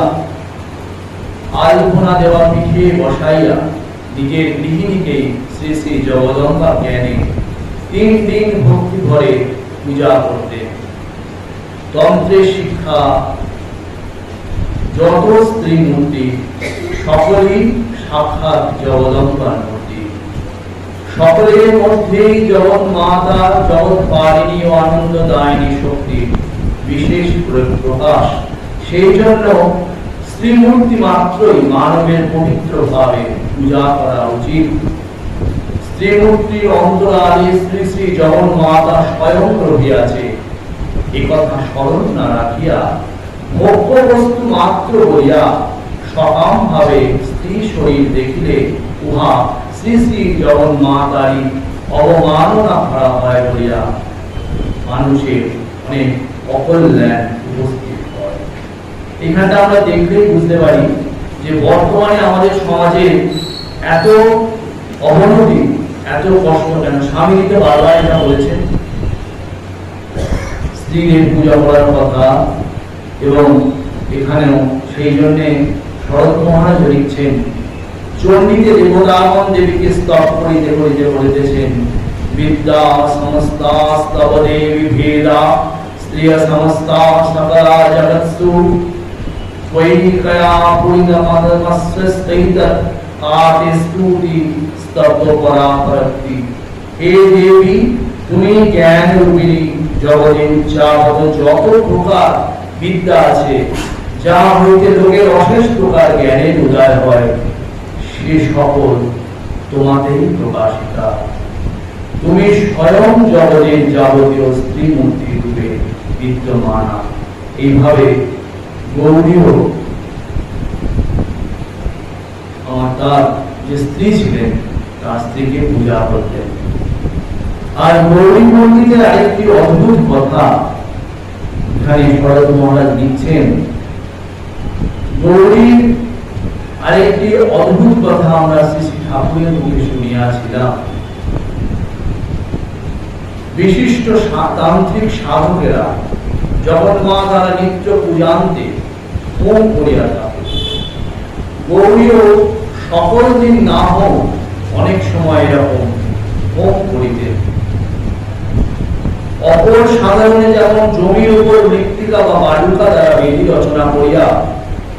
আলপনা দেওয়া পিঠে বসাইয়া নিজের গৃহিণীকে শ্রী শ্রী জগদম্বা জ্ঞানে 3 দিন ভক্তি ভরে পূজা করতে। তন্ত্রের শিক্ষা যত স্ত্রী মূর্তি সকলেই সাক্ষাৎ জগদম্বার মূর্তি, সকলের মধ্যেই জগৎ মাতা, জগৎ পারিণী ও আনন্দদায়িনী শক্তি বিশেষ প্রকাশ। সেই জন্য স্ত্রীমূর্তি মাত্রই মানবের পবিত্র ভাবে পূজা করা উচিত। স্ত্রীমূর্তির অন্তরালে শ্রী শ্রী জগৎ মাতা স্বয়ং রহিয়াছে, এ কথা স্মরণ না রাখিয়া ভোগ্য বস্তু মাত্র বলিয়া সকাম ভাবে স্ত্রী শরীর দেখিলে উহা শ্রী শ্রী জগন্মাতারই অবমাননা করা হয় বলিয়া মানুষের অনেক অকল্যাণ উপস্থিত হয়। এখানটা আমরা দেখলেই বুঝতে পারি যে বর্তমানে আমাদের সমাজে এত অবনতি, এত কষ্ট কেন? স্বামীজিকে বারবার এটা বলেছেন, স্ত্রীদের পূজা করার কথা, এবং এখানেও সেই জন্য শরৎ মহারাজ লিখছেন, চণ্ডীতে দেবতাগণ দেবীকে স্তব করিতে করিতে বলিতেছেন, বিদ্যা সমস্তা স্তব দেবী ভেদা স্ত্রিয় সমস্তা সকলা জগৎসু ত্বয়িকয়া পূর্ণমদমস্বস্তৈত কাতে স্তুতি স্তব পরাপরতি। হে দেবী, তুমি জ্ঞান রূপিণী, জগতে উচ্চাবত যত প্রকার বিদ্যা আছে, যা হইতে লোকের অশেষ প্রকার জ্ঞানের উদয় হয়, সে সকল তোমাতেই প্রকাশিতা। তুমি স্বয়ং জগতের যাবতীয় স্ত্রীমূর্তি রূপে বিদ্যমানা। এইভাবে গৌরীও তার যে স্ত্রী ছিলেন তার স্ত্রীকে পূজা করতেন। আর গৌরী মন্দিরের আরেকটি অদ্ভুত কথা এখানে শরৎ মহারাজ লিখছেন, গৌরীর আরেকটি অদ্ভুত কথা আমরা শ্রী শ্রী ঠাকুরের মুখে শুনিয়াছিলাম। বিশিষ্ট তান্ত্রিক সাধকেরা জগন্মাতার নিত্য পূজান্তে হোম করিয়া থাকে। গৌরীও সকল দিন না হোক, অনেক সময় এরকম হোম করিতেন। অপর সাধারণে যেমন জমির উপর মৃত্তিকা বা বালুকা দ্বারা বেদি রচনা করিয়া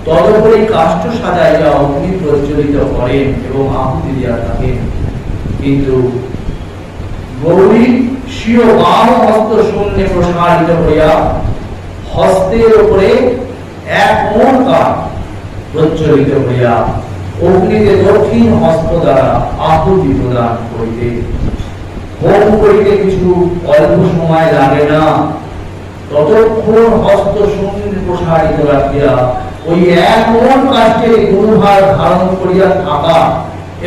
তদুপরি কাষ্ঠ সাজাইয়া অগ্নি প্রজ্বলিত করেন এবং আহুতি দিয়া থাকেন, কিন্তু গৌরী স্বীয় বাম হস্ত শূন্যে প্রসারিত হইয়া হস্তের উপরে এক মন কাঠ প্রজ্বলিত হইয়া অগ্নিতে দক্ষিণ হস্ত দ্বারা আহুতি প্রদান করিতে। হোম করিতে কিছু অল্প সময় লাগে না, ততক্ষণ হস্ত শূন্যে প্রসারিত রাখিয়া ওই এক মন কাষ্ঠে গুরুভার ধারণ করিয়া থাকা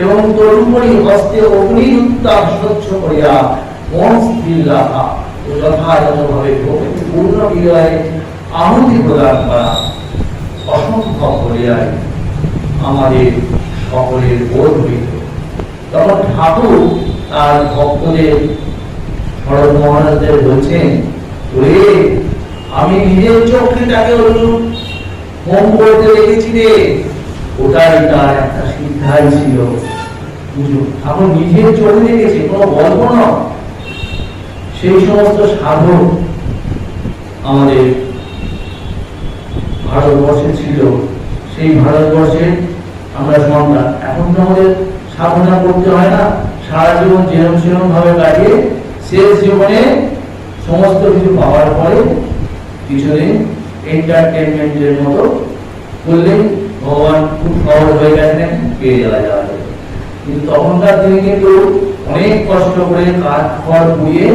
এবং তদুপরি হস্তে অগ্নির উত্তাপ সহ্য করিয়া মন স্থির রাখা ও যথাযথভাবে ভক্তিপূর্ণ বিজয়ে আহুতি প্রদান করা অসম্ভব বলিয়াই আমাদের সকলের বোধ হইত। তখন ঠাকুর তার ভক্তদের শরৎ মহারাজদের বলছেন, ওরে আমি নিজের চোখে তাকে হোম করতে দেখেছি রে, ওটাই তার একটা সিদ্ধাই ছিল। ঠাকুর নিজের চোখে দেখেছে, কোনো গল্প নয়। সেই সমস্ত সাধক আমাদের ভারতবর্ষে ছিল, সেই ভারতবর্ষের আমরা সন্তান। এখন তো আমাদের সাধনা করতে হয় না, সারা জীবন যেরম সেরম ভাবে কাটিয়ে শেষ জীবনে সমস্ত কিছু পাওয়ার পরে কিছুদিন এন্টারটেনমেন্টের মতো করলেই ভগবান খুব সহজ হয়ে গেছেন, পেয়ে যাওয়া যাবে। কিন্তু তখনকার দিনে কিন্তু অনেক কষ্ট করে কাঠ খড় পুড়িয়ে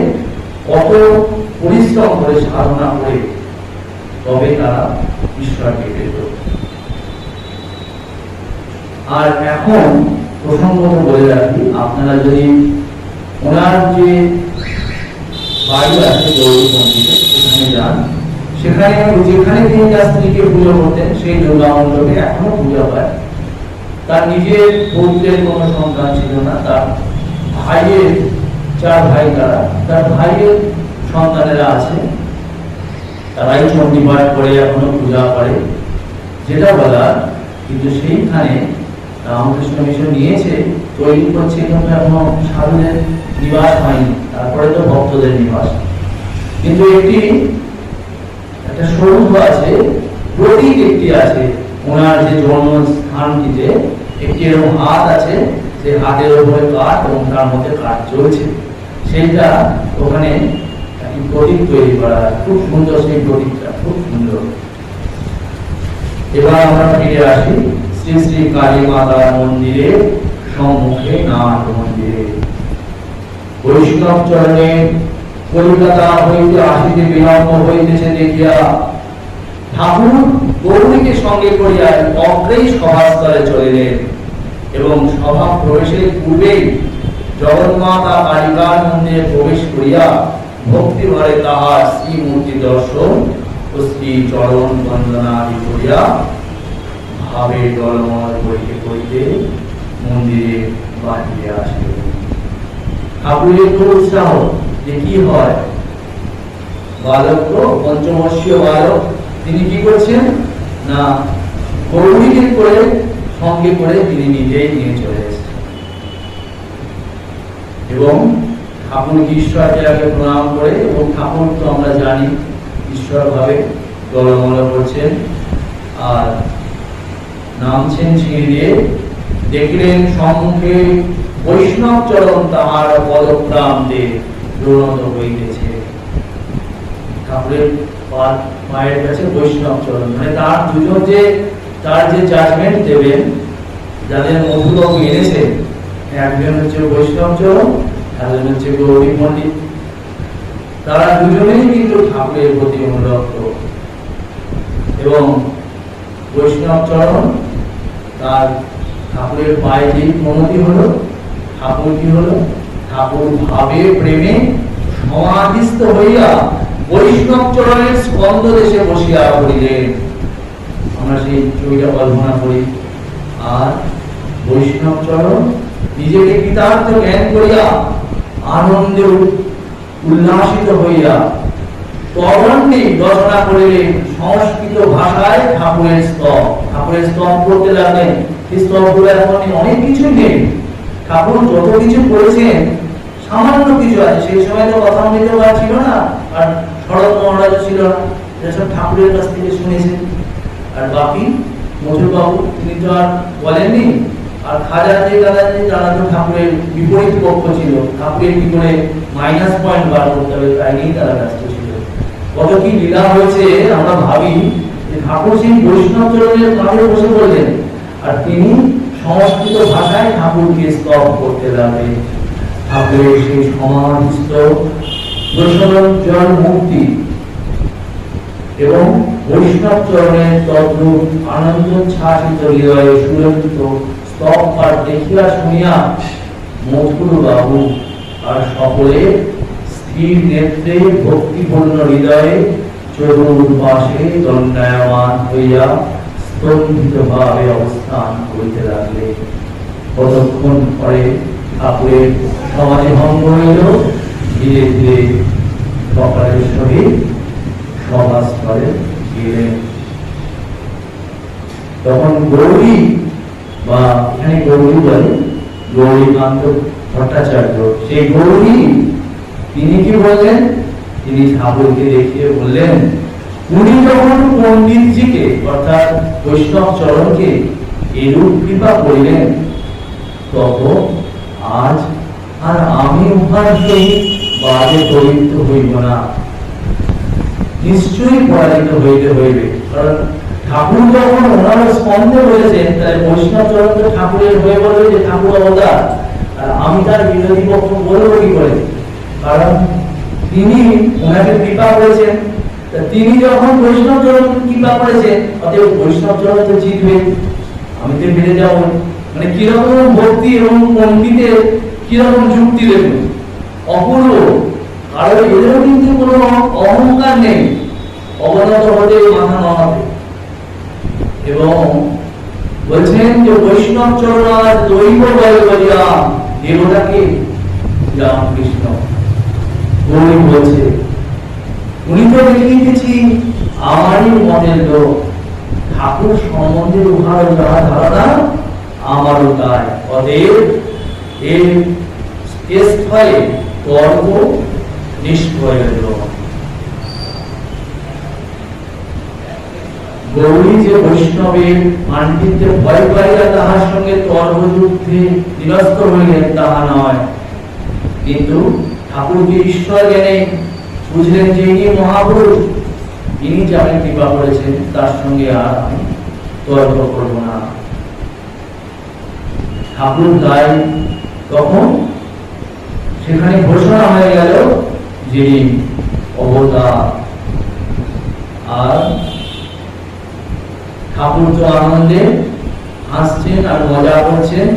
কত পরিশ্রম করে সাধনা করে তবে তারা ঈশ্বরকে পেত। আর এখন প্রসঙ্গত বলে রাখি, আপনারা যদি ওনার যে বাড়ি আছে গৌরী মন্দিরে সেখানে যান, সেখানে যেখানে তিনি তার স্ত্রীকে পুজো করতেন সেই দুর্গা মণ্ডপে এখনো পূজা হয়। তার নিজের পুত্রের কোন সন্তান ছিল না, তার ভাইয়ের 4 ভাই, তার ভাইয়ের সন্তানেরা আছে, তারাই চণ্ডী পাঠ করে এখনো পূজা করে, যেটা বলা। কিন্তু সেইখানে রামকৃষ্ণ মিশন নিয়েছে, তৈরি করছে, কিন্তু এখনো সাধুদের নিবাস হয়নি, তারপরে তো ভক্তদের নিবাস। কিন্তু একটা স্বরূপ আছে, প্রতীক একটি আছে, ওনার যে জন্মস্থানটিতে একটি এরকম হাত আছে, সেই হাতের উপরে কাঠ এবং তার মধ্যে কাঠ চলছে, সেইটা ওখানে একটি প্রতীক তৈরি করা। খুব সুন্দর সেই প্রতীকটা, খুব সুন্দর। এবার আমরা ফিরে আসি শ্রী শ্রী কালী মাতার মন্দিরে সম্মুখে নাট মন্দিরে। বৈষ্ণব চরণে কলিকাতা হইতে আসিতে বিলম্ব হইতেছে দেখিয়া ঠাকুর গৌরীকে সঙ্গে করিয়া অগ্রেই সভাস্থলে চলিলেন এবং সভা প্রবেশের পূর্বেই জগন্মাতা কালিকার মন্দিরে প্রবেশ করিয়া ভক্তি ভরে তাহার শ্রীমূর্তি দর্শন ও শ্রী চরণ বন্দনা আদি করিয়া ভাবে জলময় করিতে করিতে মন্দিরে বাহিরে আসিলেন। ঠাকুরের খুব উৎসাহ যে কি হয়, বালক তো পঞ্চবর্ষীয় বালক, তিনি কি করছেন না গৌরীকে করে সঙ্গে করে তিনি নিজেই নিয়ে চলে এসেছেন এবং ঠাকুর ঈশ্বরকে আগে প্রণাম করে, এবং ঠাকুর তো আমরা জানি ঈশ্বর ভাবে গলমল করছেন আর নামছেন সিঁড়ি দিয়ে, দেখলেন সম্মুখে বৈষ্ণব চরণ তাহার পদপ্রান্তে প্রণত হইতেছে। ঠাকুরের পায়ের কাছে বৈষ্ণব চরণ, মানে তার দুজন যে তার যে জাজমেন্ট দেবেন, যাদের মধুবাবু এনেছে, একজন হচ্ছে বৈষ্ণব চরণ, একজন হচ্ছে গৌরী পণ্ডিত। তারা দুজনেই কিন্তু ঠাকুরের প্রতি অনুরক্ত এবং বৈষ্ণব চরণ তার ঠাকুরের পায়ে যে প্রণতি হলো, ঠাকুর কি হলো, ঠাকুর ভাবে প্রেমে সমাধিস্থ হইয়া বৈষ্ণব চরণের স্কন্ধ দেশে বসিয়া পড়িলেন। আমরা সেই ছবিটা কল্পনা করি। আর বৈষ্ণব চরণ নিজেকে কৃতার্থ জ্ঞান করিয়া আনন্দে উল্লাসিত হইয়া তরণটি রচনা করিলেন সংস্কৃত ভাষায় ঠাকুরের স্তব। ঠাকুরের স্তব করতে লাগলেন। এই স্তবগুলো এখন অনেক কিছুই নেই, ঠাকুর যত কিছু করেছেন সামান্য কিছু আছে। সেই সময় তো কথা বলতে ছিল না, আর শরৎ মহারাজ ছিল না, যেসব ঠাকুরের কাছ থেকে শুনেছেন। আর বাকি মধুবাবু তিনি তো আর বলেননি। আর খাজাজি দাদাজি যারা তো ঠাকুরের বিপরীত পক্ষ ছিল, ঠাকুরের কি করে মাইনাস পয়েন্ট বার করতে হবে তাই নিয়েই তারা ব্যস্ত ছিল। কত কি লীলা হয়েছে আমরা ভাবি যে ঠাকুর সেই বৈষ্ণব চরণের কাছে বসে পড়লেন আর তিনি সংস্কৃত ভাষায় ঠাকুরকে স্তব করতে লাগলেন। ঠাকুরের সেই সমাধিস্থ প্রসন্ন মূর্তি এবং বৈষ্ণব চরণের তদ্রূপ আনন্দোচ্ছ্বাসিত হৃদয়ে সুরক্ষিত স্তব পাঠ দেখিয়া শুনিয়া মধুর বাবু আর সকলে স্থির নেত্রে ভক্তিপূর্ণ হৃদয়ে চতুর্পাশে দণ্ডায়মান হইয়া স্তম্ভিত ভাবে অবস্থান করিতে লাগলে। কতক্ষণ পরে ঠাকুরের সমাধি ভঙ্গ হইল। ধীরে ধীরে সকালের সহিত সভাস্থলে গেলেন। তখন গৌরী বা এখানে গৌরী বলে গৌরীকান্ত ভট্টাচার্য, সেই গৌরী তিনি কি বললেন, তিনি ঠাকুরকে দেখিয়ে বললেন, উনি যখন পণ্ডিতজিকে অর্থাৎ বৈষ্ণব চরণকে এরূপ কৃপা করিলেন, তখন আজ আর আমি উহার সহিত বাদে পবিত্র হইব না, নিশ্চয়ই পরাজিত হইতে হইবে। কারণ ঠাকুর যখন ওনার স্পন্দে বলেছেন, তাহলে বৈষ্ণব চরণ তো ঠাকুরের হয়ে বলবে যে ঠাকুর অবতার, আর আমি তার বিরোধী পক্ষ বলবো কি করে? কারণ তিনি ওনাকে কৃপা করেছেন, তিনি যখন বৈষ্ণব চরণ কৃপা করেছেন, অতএব বৈষ্ণব চরণ তো জিতবে, আমি তো বেড়ে যাবো। মানে কিরকম ভক্তি এবং পণ্ডিতের কিরকম যুক্তি দেখুন, অপূর্ব। আর এদেরও কিন্তু কোনো অহংকার নেই, অবনত হতে মাথা নড়াতে। এবং বলছেন যে বৈষ্ণব চরণ দৈব বলে বলিয়া দেবতাকে রামকৃষ্ণ গৌরী বলছে, উনি তো দেখিয়েছি আমারই মনের লোক, ঠাকুর সম্বন্ধে উহার যাহা ধারণা আমারও তাই। অতএব এর স্থলে তর্ক নিষ্প্রয়োজন। গৌরী যে বৈষ্ণবের পাণ্ডিত্যে ভয় পাইয়া তাহার সঙ্গে তর্ক যুদ্ধে নিরস্ত হইলেন তাহা নয়, কিন্তু ঠাকুরকে ঈশ্বর জ্ঞানে বুঝলেন যে ইনি মহাপুরুষ, ইনি যাকে কৃপা করেছেন, তার সঙ্গে আর আমি তর্ক করব না। ঠাকুর তাই তখন সেখানে ঘোষণা হয়ে গেল যিনি অবতার। আর ঠাকুর তো আনন্দে হাসছেন আর মজা করছেন,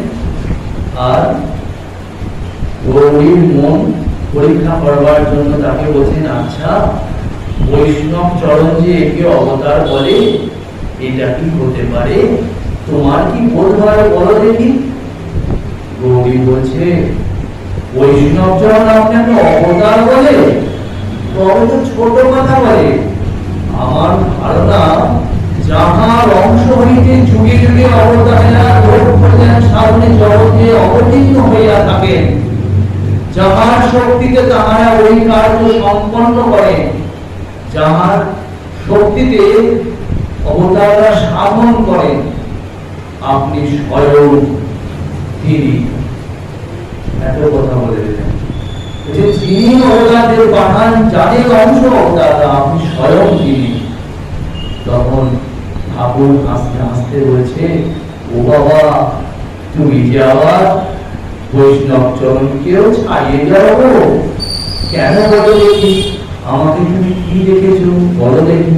আর গৌরীর মন পরীক্ষা করবার জন্য তাকে বলছেন, আচ্ছা বৈষ্ণব চরণ যে একে অবতার বলে, এটা কি হতে পারে? তোমার কি বোধ হয় বলো দেখি। গৌরী বলছে, বৈষ্ণব চরণ আপনাকে অবতার বলে? তবে তো ছোট কথা বলে। আমার ধারণা, যাহার অংশ হইতে যুগে যুগে অবতারেরা লোক কল্যাণ সাধনে জগতে অবতীর্ণ হইয়া থাকেন, যাহার শক্তিতে তাহারা ওই কার্য সম্পন্ন করেন, যাহার শক্তিতে অবতাররা সাধন করেন, আপনি স্বয়ং তিনি। এত কথা বলে দিলেন যে যিনি অবতারদের পাঠান, যাদের অংশ অবতাররা, আপনি স্বয়ং তিনি। তখন ঠাকুর হাসতে হাসতে বলছে, ও বাবা, তুমি যে আবার বৈষ্ণব চরণকেও ছাড়িয়ে যাবো কেন বলো দেখি? আমাকে তুমি কি দেখেছো বলো দেখি।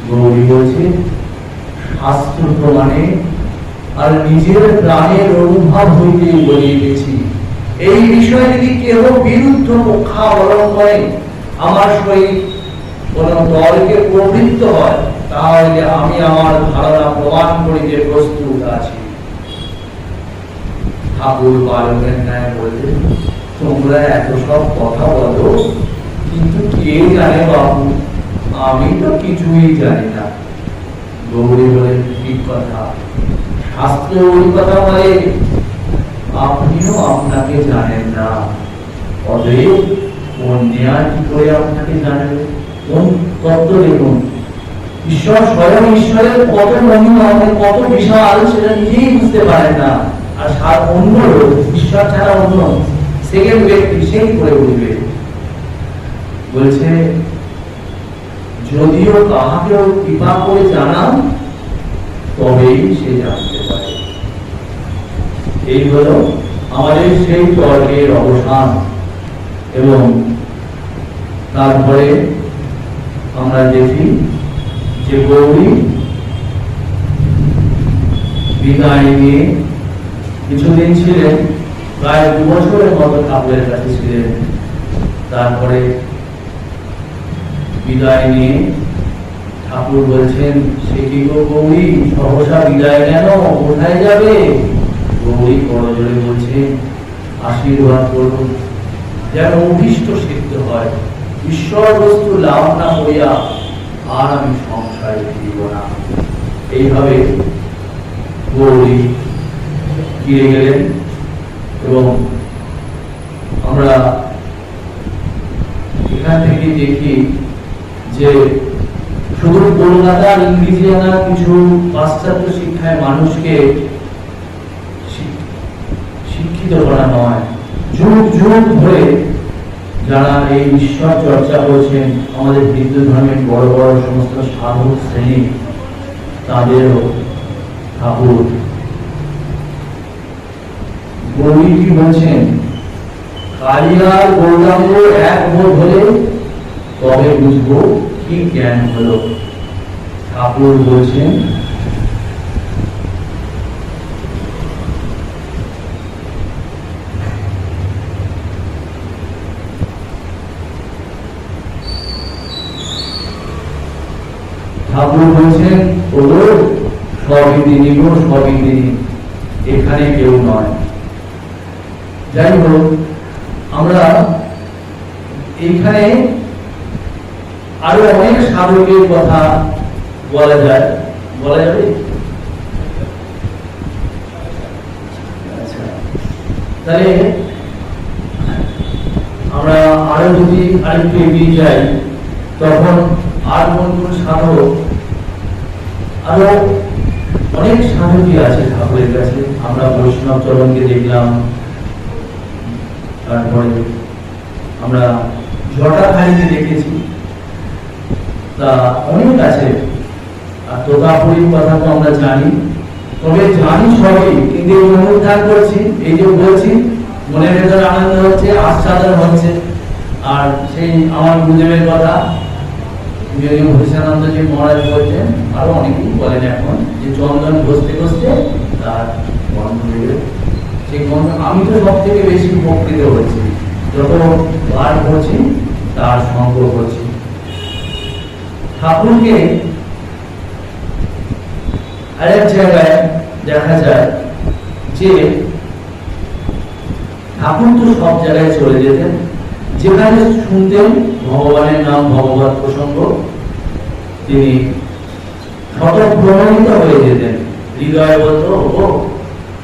গৌরী বলছে, শাস্ত্র প্রমাণে আর নিজের প্রাণের অনুভব হইতে বলিয়ে গেছি। এই বিষয়ে যদি কেহ বিরুদ্ধ পক্ষাবলম্বন করে, আমার সহিত কোন দলকে প্রবৃত্ত হয়, তাহলে আমি আমার ধারণা প্রমাণ করিতে প্রস্তুত আছি। ঠাকুর বালকের ন্যায় বললেন, তোমরা এত সব কথা বলো, কিন্তু কে জানে বাবু, আমি তো কিছুই জানি না। গৌরী বলেন, ঠিক কথা, শাস্ত্র ওই কথা বলে, আপনিও আপনাকে জানেন না, অতএব অন্যা কি করে আপনাকে জানবে? কোন তত্ত্ব দেখুন, ঈশ্বর স্বয়ং ঈশ্বরের কত মহিমা, কত বিশাল, সেটা নিজেই বুঝতে পারেন না। আর অন্য ঈশ্বর ছাড়া অন্য সেকেন্ড ব্যক্তি সেই করে উঠবে। বলছে, যদিও কাহাকেও কৃপা করে জানান, তবেই সে জানতে পারে। এই হলো আমাদের সেই তর্কের অবসান। এবং তারপরে আমরা দেখি যে গৌরী বিদায় নিয়ে কিছুদিন ছিলেন, প্রায় 2 বছরের মতো ঠাকুরের কাছে ছিলেন। তারপরে বিদায় নিয়ে ঠাকুর বলছেন, সে কি গো গৌরী, সহসা বিদায় কেন, কোথায় যাবে? গৌরী করজোড়ে বলছেন, আশীর্বাদ করুন, যেন অভীষ্ট সিদ্ধ হয়, ঈশ্বর বস্তু লাভ না হইয়া আর আমি সংসারে ফিরিব না। এইভাবে গৌরী ফিরে গেলেন। এবং আমরা এখান থেকে দেখি যে শুধু কলকাতার ইংরেজিয়ানা কিছু পাশ্চাত্য শিক্ষায় মানুষকে শিক্ষিত করা নয়, যুগ যুগ ধরে যারা এই ঈশ্বর চর্চা করছেন, আমাদের হিন্দু ধর্মের বড় বড় সমস্ত সাধক শ্রেণী, তাদেরও ঠাকুর গৌরী কি বলছেন, কালিয়ার গৌরাঙ্গ এক বোধ হলে তবে বুঝবো কি জ্ঞান হলো। ঠাকুর বলছেন, ঠাকুর বলছেন, ওগো সবই তিনি গো, সবই তিনি, এখানে কেউ নয়। যাই হোক, আমরা এইখানে আরো অনেক সাধকের কথা বলা যায়, বলা যাবে? আচ্ছা, তাহলে আমরা আরো যদি আরেকটু এগিয়ে যাই, তখন আর কোন কোন সাধক, আরো অনেক সাধকই আছে ঠাকুরের কাছে। আমরা বৈষ্ণব চরণকে দেখলাম, তারপরে আমরা জটাধারীকে দেখেছি, তা অনেক আছে। আর তোতাপুরীর কথা তো আমরা জানি, তবে জানি সবই, কিন্তু অনুধান করছি, এই যে বলছি, মনের ভেতরে আনন্দ হচ্ছে, আস্বাদন হচ্ছে। আর সেই আমার গুরুদেবের কথা ভূষণানন্দজি মহারাজ বলছেন, আরো অনেকেই বলেন এখন যে চন্দন ঘষতে ঘষতে তার গন্ধ বেরোয়। সেই গন্ধ আমি তো সব থেকে বেশি উপকৃত হচ্ছি, যত বার করছি তার সঙ্গ করছি। ঠাকুরকে আরেক জায়গায় দেখা যায় যে ঠাকুর তো সব জায়গায় চলে যেতেন, যেখানে শুনতেন ভগবানের নাম, ভগবত প্রসঙ্গ, তিনি স্বতঃপ্রমাণিত হয়ে যেতেন। হৃদয়ে বলতো, ও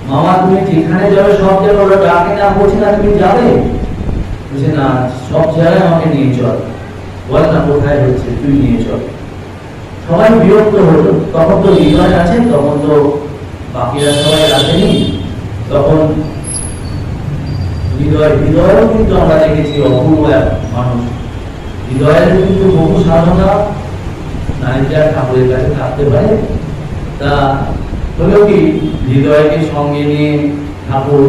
মামা তুমি যেখানে যাবে সব জায়গায় ওরা ডাকে না, বলছে না তুমি যাবে, বলছে না সব জায়গায় আমাকে নিয়ে চল, বল না কোথায় হচ্ছে তুই নিয়ে চল। সবাই বিরক্ত হতো, তখন তো হৃদয় আছে, তখন তো বাকিরা সবাই আসেনি, তখন হৃদয়েও কিন্তু আমরা দেখেছি অপূর্ব এক মানুষ। হৃদয়ের কিন্তু বহু সাধনা নারীরা ঠাকুরের কাছে থাকতে পারে। তা হলো কি, হৃদয়কে সঙ্গে নিয়ে ঠাকুর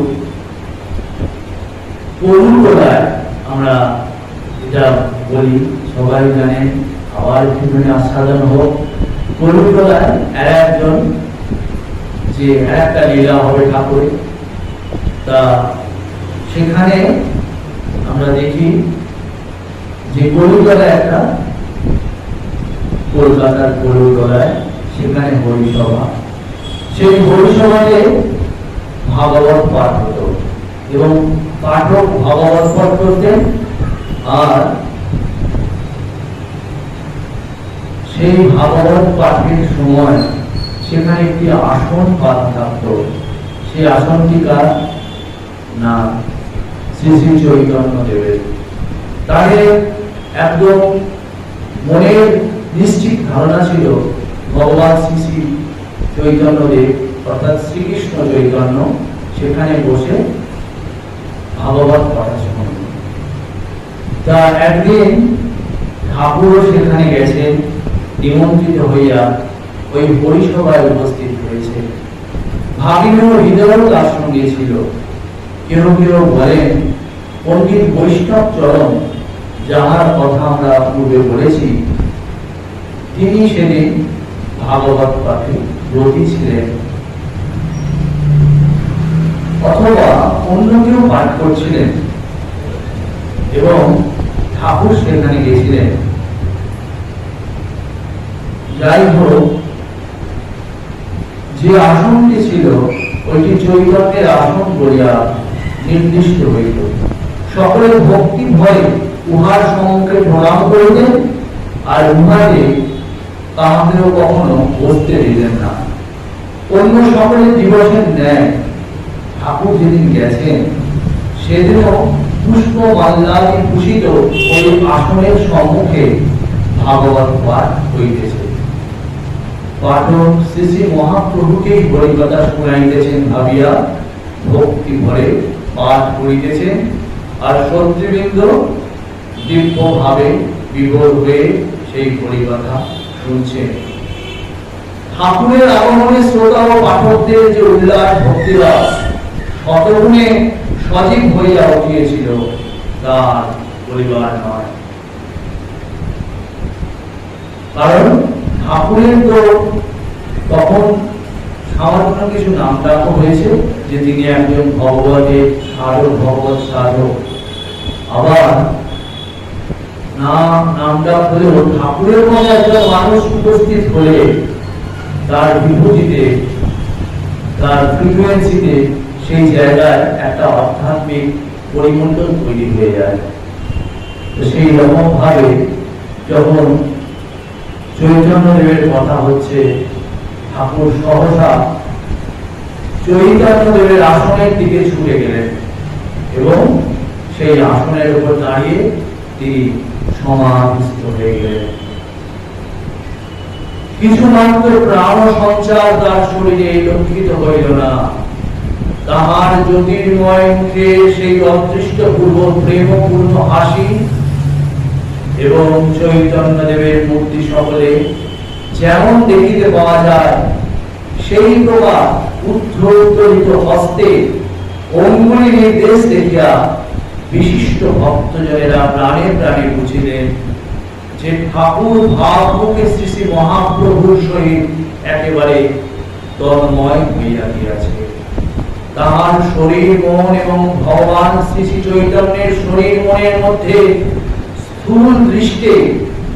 করুণায়, আমরা এটা বলি সবাই জানেন, আবার জীবনে আস্বাদন হোক, করুণায় আর একজন যে একটা লীলা হবে ঠাকুরের। তা সেখানে আমরা দেখি যে কলুতলায় একটা, কলকাতার কলুতলায় সেখানে হরিসভা, সেই হরিসভাতে ভাগবত পাঠ হতো এবং পাঠক ভাগবত পাঠ করতেন। আর সেই ভাগবত পাঠের সময় সেখানে একটি আসন পাতা থাকতো, সেই আসনটি কার না শ্রী শ্রী চৈতন্য দেবের। তাদের একদম মনের নিশ্চিত ধারণা ছিল ভগবান শ্রী শ্রী চৈতন্য দেব অর্থাৎ শ্রীকৃষ্ণ চৈতন্য সেখানে বসে ভাগবত পাঠা শুনবেন। তা একদিন ঠাকুরও সেখানে গেছেন, নিমন্ত্রিত হইয়া ওই হরিসভায় উপস্থিত হয়েছে। ভাগিনী হৃদয়ও তার সঙ্গে ছিল। কেউ কেউ বলেন পণ্ডিত বৈষ্ণব চরণ, যাহার কথা আমরা পূর্বে বলেছি, তিনি সেদিন ভাগবত পাঠে ব্রতী ছিলেন, অথবা অন্য কেউ পাঠ করছিলেন এবং ঠাকুর সেখানে গেছিলেন। যাই হোক, যে আসনটি ছিল ওইটি চৈতন্যের আসন বলিয়া নির্দিষ্ট হইল। সকলের ভক্তি ভয়ে উহার সম্মুখে প্রণাম করিলেন, আর উহাকে তাহাদেরও কখনো বসতে দিলেন না। অন্য সকলের দিবসের ন্যায় ঠাকুর যেদিন গেছেন সেদিনও পুষ্প মাল্যাদি ভূষিত ওই আসনের সম্মুখে ভাগবত পাঠ হইতেছে। পাঠক শ্রী শ্রী মহাপ্রভুকেই হরিকথা শুনাইতেছেন ভাবিয়া ভক্তি ভরে পাঠ করিতেছেন, আর শত্রুবৃন্দ দিব্য ভাবে বিভোর হয়ে সেই হরিকথা শুনছেন। ঠাকুরের আগমনে শ্রোতা ও পাঠকদের যে উল্লাস ভক্তিরস শতগুণে সজীব হইয়া উঠিয়েছিল, তার পরিবার নয়। কারণ ঠাকুরের তো তখন সামান্য কিছু নাম ডাকও হয়েছে যে তিনি একজন ভগবতের সাধক, ভগবত সাধক। আবার নাম ডাক হলেও ঠাকুরের মধ্যে একজন মানুষ উপস্থিত হলে তার বিভূতিতে, তার ফ্রিকুয়েন্সিতে সেই জায়গায় একটা আধ্যাত্মিক পরিমণ্ডল তৈরি হয়ে যায়। তো সেই রকম ভাবে যখন চৈতন্য দেবের কথা হচ্ছে, ঠাকুর সহসা চৈতন্য দেবের আসনের দিকে ছুটে গেলেন এবং সেই আসনের উপর দাঁড়িয়ে তিনি সমাধিস্থ হয়ে গেলেন। কিছু মাত্র প্রাণ সঞ্চার তার শরীরে লক্ষিত হইল না। তাহার জ্যোতির্ময় মুখে সেই অদৃষ্টপূর্ব প্রেমপূর্ণ হাসি এবং চৈতন্য দেবের মূর্তি সকলে যেমন দেখিতে পাওয়া যায়, সেই প্রকার উদ্ধরিত হস্তে অঙ্গুলি নির্দেশ দেখিয়া বিশিষ্ট ভক্তজনেরা প্রাণে প্রাণে বুঝিলেন যে ঠাকুর ভাবমুখে শ্রী শ্রী মহাপ্রভুর সহিত একেবারে তন্ময় হইয়া গিয়াছে। তাহার শরীর মন এবং ভগবান শ্রী শ্রী চৈতন্যের শরীর মনের মধ্যে স্থূল দৃষ্টে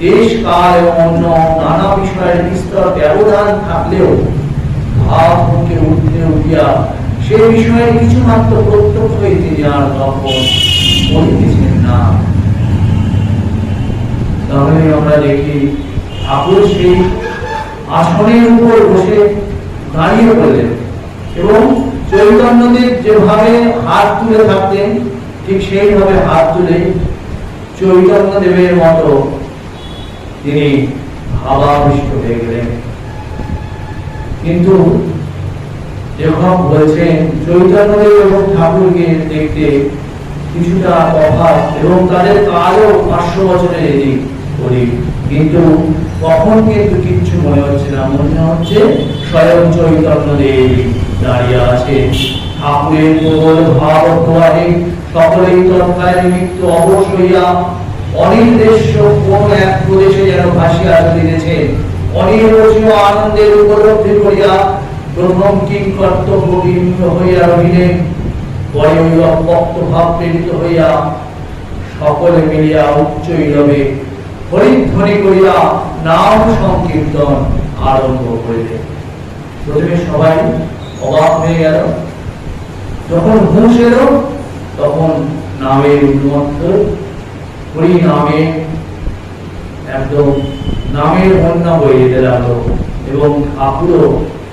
দেশ কাল এবং অন্য নানা বিষয়ের বিস্তর ব্যবধান থাকলেও ভাবমুখে উঠতে উঠিয়া সে বিষয়ে কিছু মাত্র প্রত্যক্ষ হইতে যার তখন বলিতেছেন না। তাহলে আমরা দেখি ঠাকুর সেই আসনের উপর বসে দাঁড়িয়ে পড়লেন এবং চৈতন্যদেব যেভাবে হাত তুলে থাকতেন ঠিক সেইভাবে হাত তুলে চৈতন্যদেবের মতো তিনি ভাবাবিষ্ট হয়ে গেলেন। কিন্তু যখন বলছেন চৈতন্যদেব এবং ঠাকুরকে দেখতে কিছুটা তফাৎ এবং তাদের কালও 500 বছরের এদিক ওদিক, কিন্তু কখন কিন্তু কিচ্ছু মনে হচ্ছে না, মনে হচ্ছে স্বয়ং চৈতন্যদেব দাঁড়িয়ে আছে। ঠাকুরের প্রবল ভাব প্রবাহে সকলেই তৎকালে নিমিত্ত অবশ হইয়া অনির্দেশ্য কোন এক প্রদেশে যেন ভাসিয়া চলিতেছে। অনির্বচনীয় আনন্দের উপলব্ধি করিয়া প্রথম কিং কর্তব্য বিমূঢ় হইয়া রহিলেন, পরে ওই অব্যক্ত ভাব প্রেরিত হইয়া সকলে মিলিয়া উচ্চ নীরবে হরিধ্বনি করিয়া নাম সংকীর্তন আরম্ভ করিলেন। প্রথমে সবাই অবাক হয়ে গেল, যখন হুঁশ এলো তখন নামের উন্মত্ত হরি নামে একদম নামের বন্যা বয়ে যেতে লাগলো এবং ঠাকুরও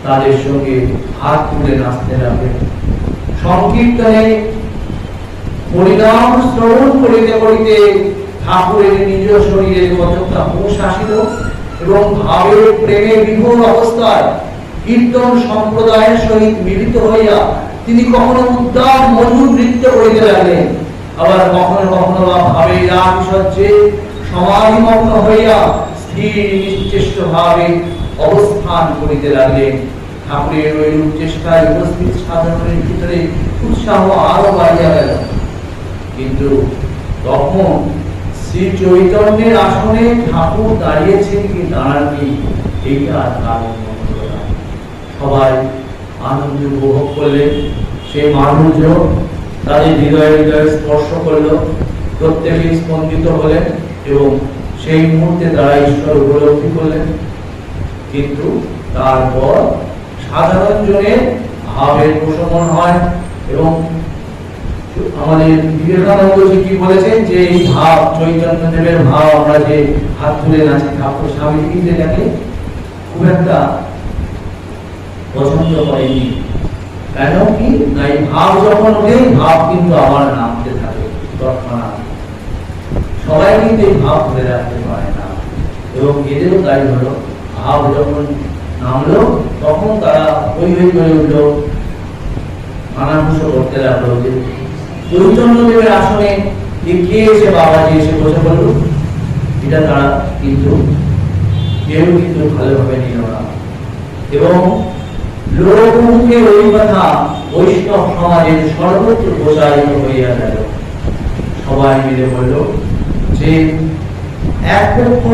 তাদের সঙ্গে হাত তুলে নাচতে লাগলেন। সংকীর্তনে হরিনাম শ্রবণ করিতে করিতে ঠাকুরের নিজ শরীরে কতকটা হুঁশ আসিল এবং ভাবের প্রেমে বিভোর অবস্থায় কীর্তন সম্প্রদায়ের সহিত মিলিত হইয়া তিনি কখনো উদ্দাম মধুর নৃত্য করিতে লাগলেন, আবার কখনো কখনো ভাবে রাগ সহ্যে সমাধিমগ্ন হইয়া স্থির নিশ্চেষ্ট ভাবে অবস্থান করিতে লাগলেন। ঠাকুরের ওই চেষ্টায় উপস্থিত সাধারণের ভিতরে উৎসাহ আরো বাড়িয়া গেল। কিন্তু তখন শ্রী চৈতন্যের আসনে ঠাকুর দাঁড়িয়েছেন কি দাঁড়াননি এইটা কারণ সবাই আনন্দ উপভোগ করলেন। সেই মাধুর্য তাদের হৃদয়ে হৃদয়ে স্পর্শ করল, প্রত্যেকেই স্পন্দিত হলেন এবং সেই মুহূর্তে তারা ঈশ্বর উপলব্ধি করলেন। কিন্তু তারপর সাধারণ জনের ভাবের প্রশমন হয় এবং আমাদের বিবেকানন্দজি কি বলেছেন যে এই ভাব চৈতন্যদেবের ভাব আমরা যে হাত তুলে নাচি ঠাকুর স্বামী কিন্তু এটাকে খুব একটা পছন্দ করেনি। কেন কি না, এই ভাব যখন ওঠে ভাব কিন্তু আবার নামতে থাকে তৎক্ষণাৎ। সবাই কিন্তু এই ভাব ধরে রাখতে পারে না এবং এদেরও তাই হলো, ভাব যখন নামলো তখন তারা হই হই করে উঠলো, আনাঘুষো করতে লাগলো যে চৈতন্যদেবের আসনে কে এসে বাবাজি এসে বসে পড়ল। এটা তারা কিন্তু কেউ কিন্তু ভালোভাবে নিল না এবং লোকমুখে ওই কথা বৈষ্ণব সমাজের সর্বত্র প্রচারিত হইয়া গেল। সবাই মিলে বলল যে এক পক্ষ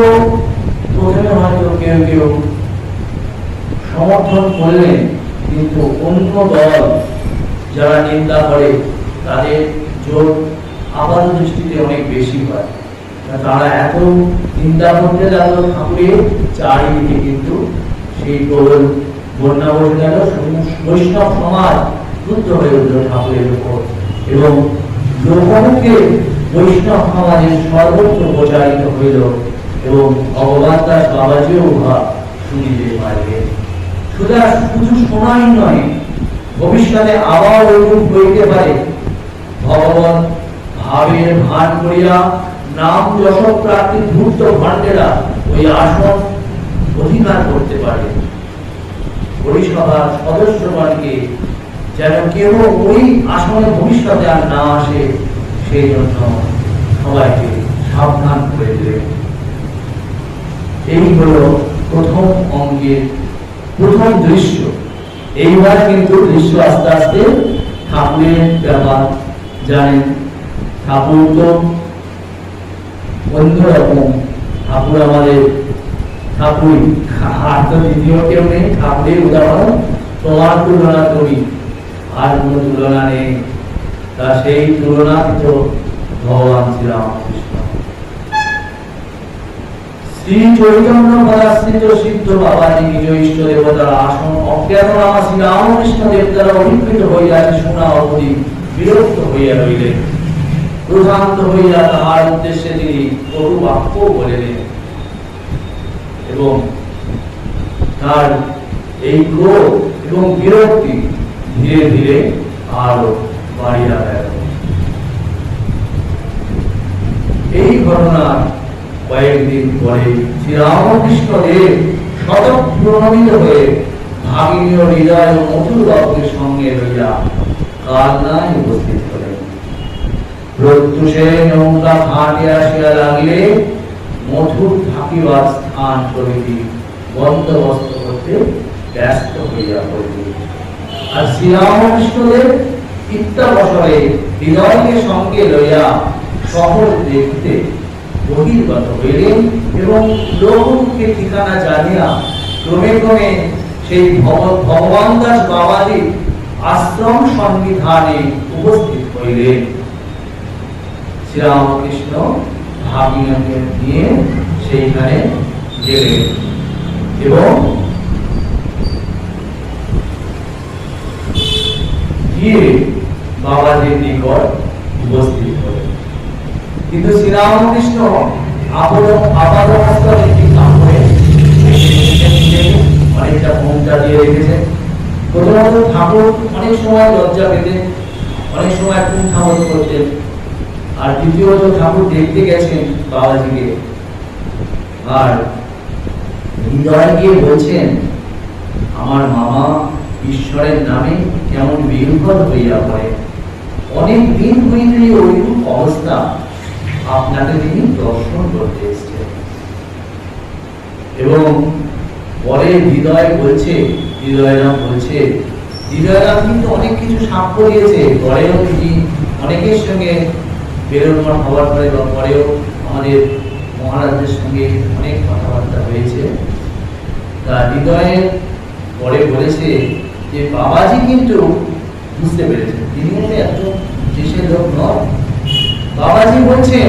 প্রথমে হয়তো কেউ কেউ সমর্থন করলেন, কিন্তু অন্য দল যারা নিন্দা করে তাদের জোর আপাত দৃষ্টিতে অনেক বেশি হয়। তারা এত নিন্দা করতে লাগলো ঠাকুরের, চারিদিকে কিন্তু সেই প্রবল বন্যা বসে গেল। বৈষ্ণব সমাজ ক্রুদ্ধ হয়ে উঠল ঠাকুরের উপর এবং লোকমুখে বৈষ্ণব সমাজের সর্বত্র প্রচারিত হইল এবং ভগবান দাস বাবাজিও উহা শুনিতে পারলেন। শুধু শোনাই নয়, ভবিষ্যতে আবার ওইরূপ হইতে পারে। ভগবান ভাবের ভান করিয়া নাম যশ প্রাপ্তি ধূর্ত ভান্ডেরা ওই আসন অধিকার করতে পারে। পরিসভার সদস্যগণকে যেন কেউ ওই আসনে ভবিষ্যতে আর না আসে সেই জন্য সবাইকে সাবধান করে দিলেন। এই হলো প্রথম অঙ্গের প্রথম দৃশ্য। এইবার কিন্তু দৃশ্য আস্তে আস্তে ঠাকুরের ব্যাপার জানেন। ঠাকুর তো অন্যরকম ঠাকুর আমাদের ঠাকুর, আর তো দ্বিতীয় কেউ নেই, ঠাকুরের উদাহরণ। তোমার তুলনা তুমি, আর কোনো তুলনা নেই। তা সেই তুলনা তো ভগবান শ্রীরামকৃষ্ণ। শ্রী চৈতন্য পদাশ্রিত সিদ্ধ বাবাজি নিজ ইষ্ট দেবতার আসন অজ্ঞাতনামা শ্রী রামকৃষ্ণ দেব দ্বারা অভিকৃত হইয়া শোনা অবধি বিরক্ত হইয়া রইলেন। ক্রোধান্ত হইয়া তাহার উদ্দেশ্যে তিনি কটু বাক্য বলিলেন এবং তার এই ক্রোধ এবং বিরক্তি ধীরে ধীরে আরো বাড়িয়া গেল। এই ঘটনার কয়েকদিন পরে শ্রীরামকৃষ্ণ দেব শতপ্রণমিত হয়ে ভাগিনীয় হৃদয় ও মধুর বাবুর সঙ্গে লইয়া কালনায় উপস্থিত হলেন। প্রত্যুষে নৌকা ঘাটে আসিয়া লাগিলে মধুর থাকিবার স্থান প্রভৃতি বন্দোবস্ত করতে ব্যস্ত হইয়া পড়িলেন। আর শ্রীরামকৃষ্ণদেব চিত্তাবসরে হৃদয়কে সঙ্গে লইয়া শহর দেখতে বহির্গত হইলেন এবং লোককে ঠিকানা জানিয়া ক্রমে ক্রমে সেই ভগবান দাস বাবাজির আশ্রম সন্নিধানে উপস্থিত হইলেন। শ্রীরামকৃষ্ণ ভাগিনীকে নিয়ে সেইখানে গেলেন এবং গিয়ে বাবাজির নিকট উপস্থিত হলেন। কিন্তু শ্রীরামকৃষ্ণ আপাতমস্তক একটি কাপড়ে অনেকটা ঘোমটা দিয়ে রেখেছেন। প্রথমত ঠাকুর অনেক সময় লজ্জা পেতেন, অনেক সময় কুণ্ঠাবোধ করতেন। আর দ্বিতীয়ত ঠাকুর দেখতে গেছেন বাবাজিকে, আর হৃদয় গিয়ে বলছেন, আমার মামা ঈশ্বরের নামে কেমন বিহ্বল হইয়া পড়ে, অনেক দিন হইতে ওইরূপ অবস্থা, আপনাকে তিনি দর্শন করতে এসেছেন। এবং পরে হৃদয়রাম বলছে, হৃদয়রাম কিন্তু অনেক কিছু সাক্ষ্য দিয়েছে, পরেও তিনি অনেকের সঙ্গে বেরোনোর হওয়ার পরে বা পরেও আমাদের মহারাজদের সঙ্গে অনেক কথাবার্তা হয়েছে। তা হৃদয়ের পরে বলেছে যে বাবাজি কিন্তু বুঝতে পেরেছেন তিনি একজন দেশের লোক নয়। বাবাজি বলছেন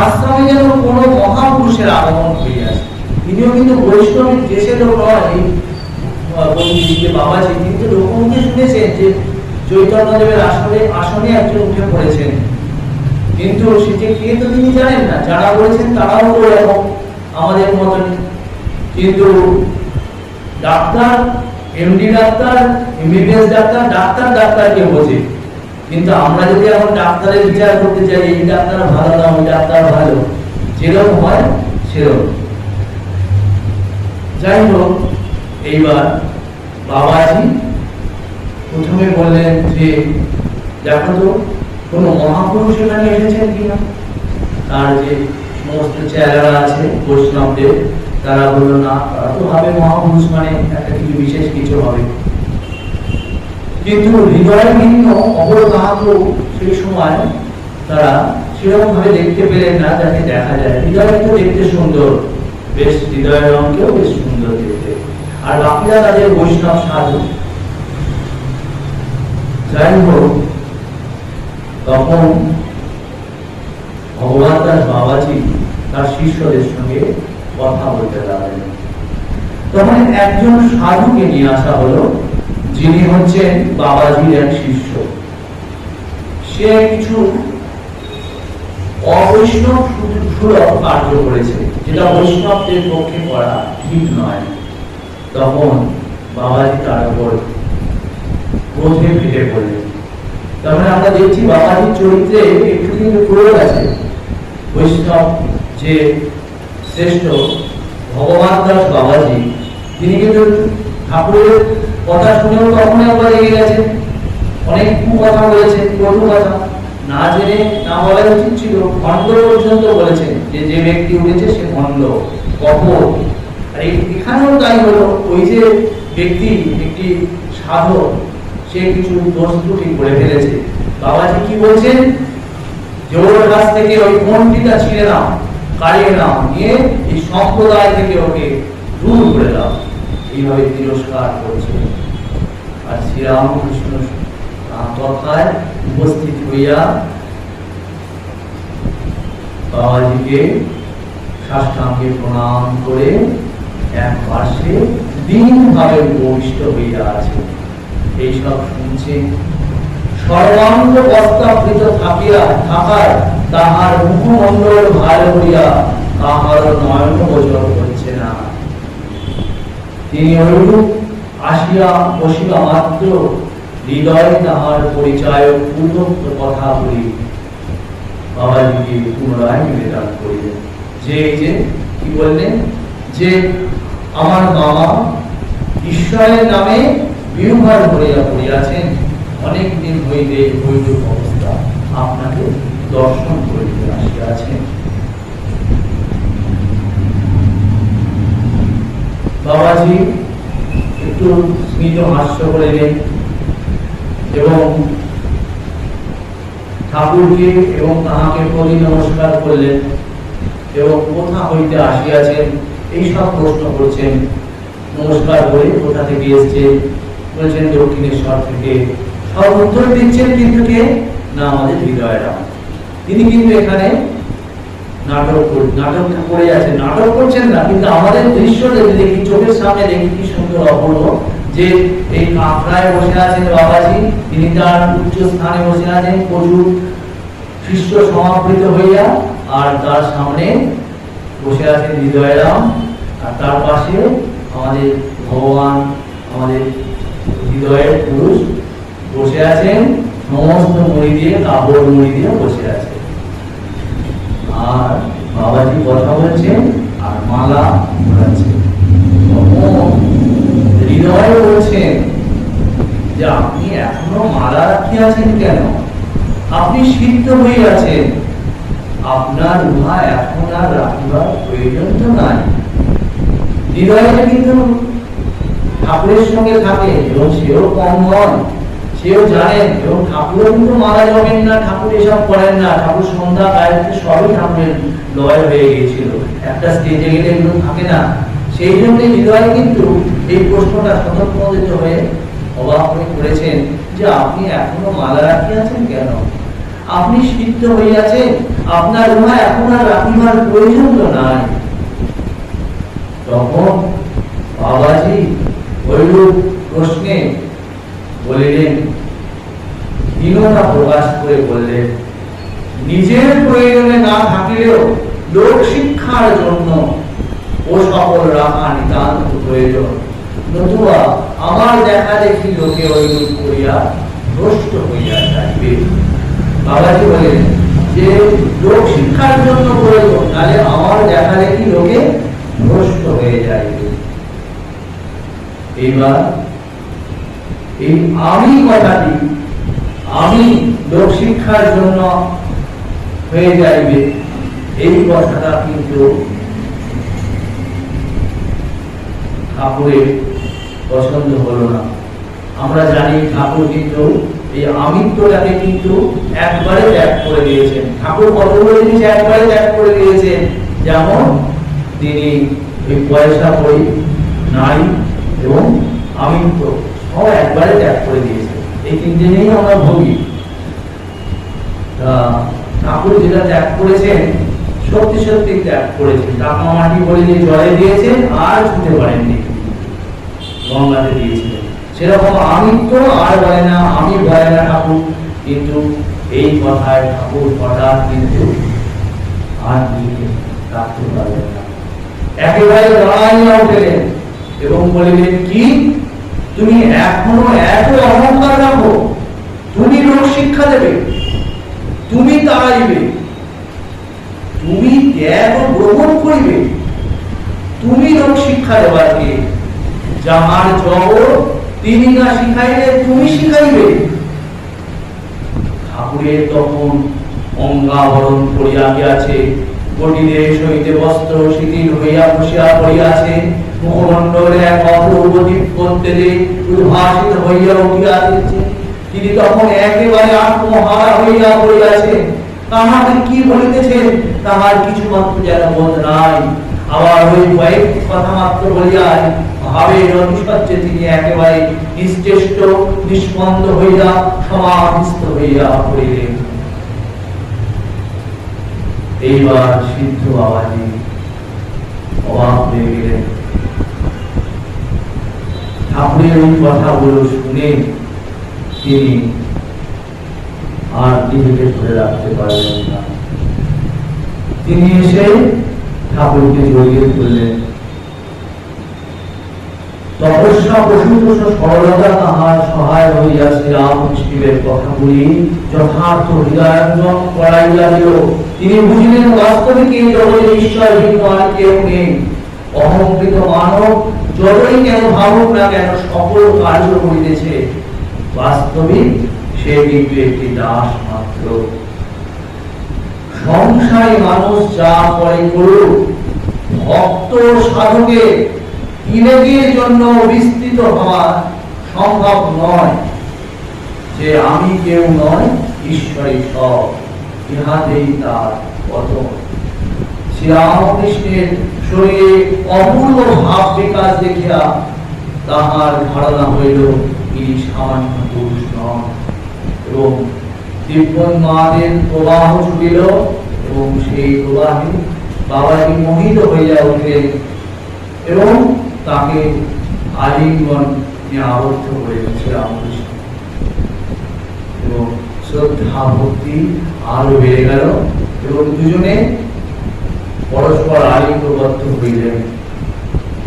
আশ্রমে যেন কোনো মহাপুরুষের আগমন হইয়াছে, তিনিও কিন্তু বৈষ্ণবের দেশের লোক নয়। বাবাজি কিন্তু লোকমুখে শুনেছেন যে চৈতন্যদেবের আসনে একজন উঠে পড়েছেন, কিন্তু সেটি কে তো তিনি জানেন না। যারা বলেছেন তারাও তো এরকম আমাদের মতন। কিন্তু doctor, MD doctor, MBBS doctor, ডাক্তারকে বোঝে। কিন্তু আমরা যদি এখন ডাক্তারের বিচার করতে চাই, এই ডাক্তার ভালো না ওই ডাক্তার ভালো, যেরকম হয় সেরকম। যাই হোক, এইবার বাবাজি প্রথমে বললেন যে দেখো তো কোন মহাপুরুষ এখানে এসেছেন কিনা। তার যে সমস্ত চেহারা আছে বৈষ্ণবদের, তারা বললো না, তারা তো ভাবে মহাপুরুষ মানে একটা কিছু বিশেষ কিছু হবে। কিন্তু হৃদয় ভিন্ন অপরগাত্র সেই সময় তারা সেরকম ভাবে দেখতে পেলেন না যাকে দেখা যায়। হৃদয় কিন্তু দেখতে সুন্দর, বেশ হৃদয়ের রঙকেও বেশ সুন্দর দেখতে, আর বাকিরা তাদের বৈষ্ণব সাধু। যাই হোক, তখন ভগবান দাস বাবাজি তার শিষ্যদের সঙ্গে কথা বলতে লাগলেন। তখন একজন সাধুকে নিয়ে আসা হলো, যিনি হচ্ছেন বাবাজির এক শিষ্য। সে কিছু অবৈষ্ণব সুলভ কার্য করেছে, যেটা বৈষ্ণবদের পক্ষে করা ঠিক নয়। তখন বাবাজি তার উপর ক্রোধে ফেটে পড়লেন। তারপরে আমরা দেখছি বাবাজির চরিত্রে একটু কিন্তু প্রয়োগ আছে। বৈষ্ণব যে শ্রেষ্ঠ ভগবান দাস বাবাজি, তিনি কিন্তু ঠাকুরের কথা শুনেও কখনো একবার এগিয়ে গেছেন, অনেক কথা বলেছেন, কটু কথা না জেনে না বলা উচিত ছিল, ভণ্ড পর্যন্ত বলেছেন যে ব্যক্তি উঠেছে সে ভণ্ড, কপট। আর এখানেও তাই হলো, ওই যে ব্যক্তি একটি সাধক, সে কিছু দোষ ত্রুটি করে ফেলেছে। বাবাজি কি বলছেন, যে ওর কাছ থেকে ওই ঘণ্টিটা ছিঁড়ে নাও, কাড়িয়ে নাও, নিয়ে এই সম্প্রদায় থেকে ওকে দূর করে দাও, এইভাবে তিরস্কার করছে। আর শ্রীরামকৃষ্ণ তথায় উপস্থিত হইয়া বাবাজিকে সাষ্টাঙ্গে প্রণাম করে এক পাশে দীনভাবে উপবিষ্ট হইয়া আছে। এইসব শুনছে। সর্বাঙ্গ প্রস্তাবিত থাকায় তাহার মুখমণ্ডল ভালো হইয়া তাহার নয়ন গোচর হচ্ছে না। তিনি ঐরূপ আসিয়া বসিবা মাত্র হৃদয়ে তাহার পরিচয় পূর্বোক্ত কথাগুলি বাবাজিকে পুনরায় নিবেদন করিলেন। যে কি বললেন, যে আমার মামা ঈশ্বরের নামে বিহ্বল হইয়া পড়িয়াছেন, অনেক দিন হইতে ঐরূপ অবস্থা আপনাকে দর্শন করিতে আসিয়াছেন। বাবাজি একটু স্মিত হাস্য করিলেন এবং ঠাকুরকে এবং তাহাকে প্রতি নমস্কার করলেন এবং কোথা হইতে আসিয়াছেন এইসব প্রশ্ন করছেন। নমস্কার করে কোথা থেকে এসেছে বলছেন দক্ষিণেশ্বর থেকে। সব উত্তর দিচ্ছেন, কিন্তু কে না, আমাদের হৃদয়রাম। তিনি কিন্তু এখানে নাটক করে আছেন, নাটক করছেন না, কিন্তু আমাদের দৃশ্য দেখি, চোখের সামনে দেখি কি সুন্দর অপূর্ব, যে এই কাঁকড়ায় বসে আছেন বাবাজি, তিনি তার উচ্চ স্থানে বসে আছেন, প্রচুর শিষ্য সমাবৃত হইয়া, আর তার সামনে বসে আছেন হৃদয়রাম, আর তার পাশে আমাদের ভগবান, আমাদের হৃদয়ের পুরুষ বসে আছেন, সমস্ত মুড়ি দিয়ে, কাপড় মুড়ি দিয়ে বসে আছে। আর বাবাজি কথা বলছেন আর মালা ঘোরাচ্ছেন। হৃদয় বলছেন যে আপনি এখনো মালা রাখিয়াছেন কেন? আপনি সিদ্ধ হয়ে আছেন, আপনার উহা এখন আর রাখিবার প্রয়োজন তো নাই। হৃদয়ে কিন্তু ঠাকুরের সঙ্গে থাকে এবং সেও কম নয়, সেও জানেন, এবং ঠাকুরও কিন্তু মারা যাবেন না, ঠাকুর এসব করেন না। ঠাকুর সন্ধ্যা গায়ত্রী সবই ঠাকুরের লয় হয়ে গিয়েছিল, একটা স্টেজে গেলে এগুলো থাকে না। সেই জন্য হৃদয় কিন্তু এই প্রশ্নটা স্বতঃপ্রণোদিত হয়ে অবাক হয়ে করেছেন যে আপনি এখনো মালা রাখিয়াছেন কেন? আপনি সিদ্ধ হইয়াছেন, আপনার উহা এখন আর রাখিবার প্রয়োজন তো নাই। তখন বাবাজি ঐরূপ প্রশ্নে বলিলেন, দীনতা প্রকাশ করে বললেন, নিজের প্রয়োজনে না থাকিলেও লোক শিক্ষার জন্য ও সকল রাখা নিতান্ত প্রয়োজন, নতুবা আমার দেখা দেখি লোকে ঐরূপ করিয়া ভ্রষ্ট হইয়া যাইবে। বাবাজি বলেন যে লোক শিক্ষার জন্য প্রয়োজন, নাহলে আমার দেখা দেখি লোকে ভ্রষ্ট হয়ে যাইবে। এইবার এই আমি কথাটি, আমি লোক শিক্ষার জন্য হয়ে যাইবে, এই কথাটা কিন্তু ঠাকুরের পছন্দ হলো না। আমরা জানি ঠাকুর কিন্তু এই আমিত্বটাকে কিন্তু একবারে ত্যাগ করে দিয়েছেন। ঠাকুর কতগুলো জিনিস একবারে ত্যাগ করে দিয়েছেন, যেমন তিনি এই পয়সা করি, নারী এবং আমিত্ব সব একবারে ত্যাগ করে দিয়েছেন। এই তিনটে নিয়েই আমরা ভোগী। ঠাকুর যেটা ত্যাগ করেছেন সত্যি সত্যি ত্যাগ করেছেন। টাকা মাটি বলে যে জলে দিয়েছেন আর ছুটে পারেননি, গঙ্গাতে দিয়েছিলেন। সেরকম আমিত্ব আর বলে না, আমি বলে না ঠাকুর, কিন্তু এই কথায় ঠাকুর হঠাৎ কিন্তু আর নিজেকে রাখতে পারলেন না। একেবারে দাঁড়াইয়া উঠলেন এবং বলিলেন, কি তুমি এখনো এত অহংকার রাখো? তুমি লোক শিক্ষা দেবে, তুমি তাড়াইবে, তুমি ত্যাগ গ্রহণ করিবে, তুমি লোক শিক্ষা দেবার কে? যাহার জগৎ তিনি না শিখাইলে তুমি শিখাইবে। ঠাকুরের তখন অঙ্গাবরণ করিয়া গিয়াছে, কটিদেশ হইতে বস্ত্র শিথিল হইয়া বসিয়া পড়িয়াছে, মুখমণ্ডলে এক অপূর্ব দিব্যত্বেরে উদ্ভাসিত হইয়া উঠিয়াছে। তিনি তখন একেবারে আত্মহারা হইয়া পড়িয়াছে, তাহাদের কি বলিতেছেন তাহার কিছু মাত্র যেন বোধ নাই। আবার ওই কয়েক কথা মাত্র বলিয়ায় ভাবের অনুসজ্জে তিনি একেবারে নিশ্চেষ্ট নিষ্পন্দ হইয়া সমাধিস্থ হইয়া পড়িলেন। এইবার সিদ্ধ বাবাজি অবাক হয়ে গেলেন। ঠাকুরের ওই কথাগুলো শুনে তিনি আর নিজেকে ধরে রাখতে পারলেন না। তিনি এসে ঠাকুরকে জড়িয়ে ধরলেন। তপস্যা প্রসূত সরলতা তাহার সহায় হইয়া শ্রীরামকৃষ্ণের কথাগুলি যথার্থ হৃদয়ঙ্গম করাইয়া দিল। তিনি বুঝলেন বাস্তবিক এই জগতে ঈশ্বর ভিন্ন আর কেউ নেই। অহংকৃত মানব যতই কেন ভাবুক না কেন সকল কার্য করিতেছে, বাস্তবিক সে কিন্তু একটি দাস মাত্র। সংসারী মানুষ যা করে করুক, ভক্ত সাধকের বিবেকের জন্য বিস্তৃত হওয়া সম্ভব নয় যে আমি কেউ নয়, ঈশ্বরই সব। ইহাতেই তার পতন। শ্রীরামকৃষ্ণের শরীরে অপূর্ব ভাব বিকাশ দেখিয়া তাহার ধারণা হইল ইনি সামান্য পুরুষ নন, এবং দিব্যন্মাদের প্রবাহ ছুটিল, এবং সেই প্রবাহে বাবাজি মোহিত হইয়া উঠলেন এবং তাকে আলিঙ্গন আবদ্ধ করে শ্রীরামকৃষ্ণ, এবং শ্রদ্ধা ভক্তি আরো বেড়ে গেল এবং দুজনে পরস্পর আলিঙ্গবদ্ধ হইলেন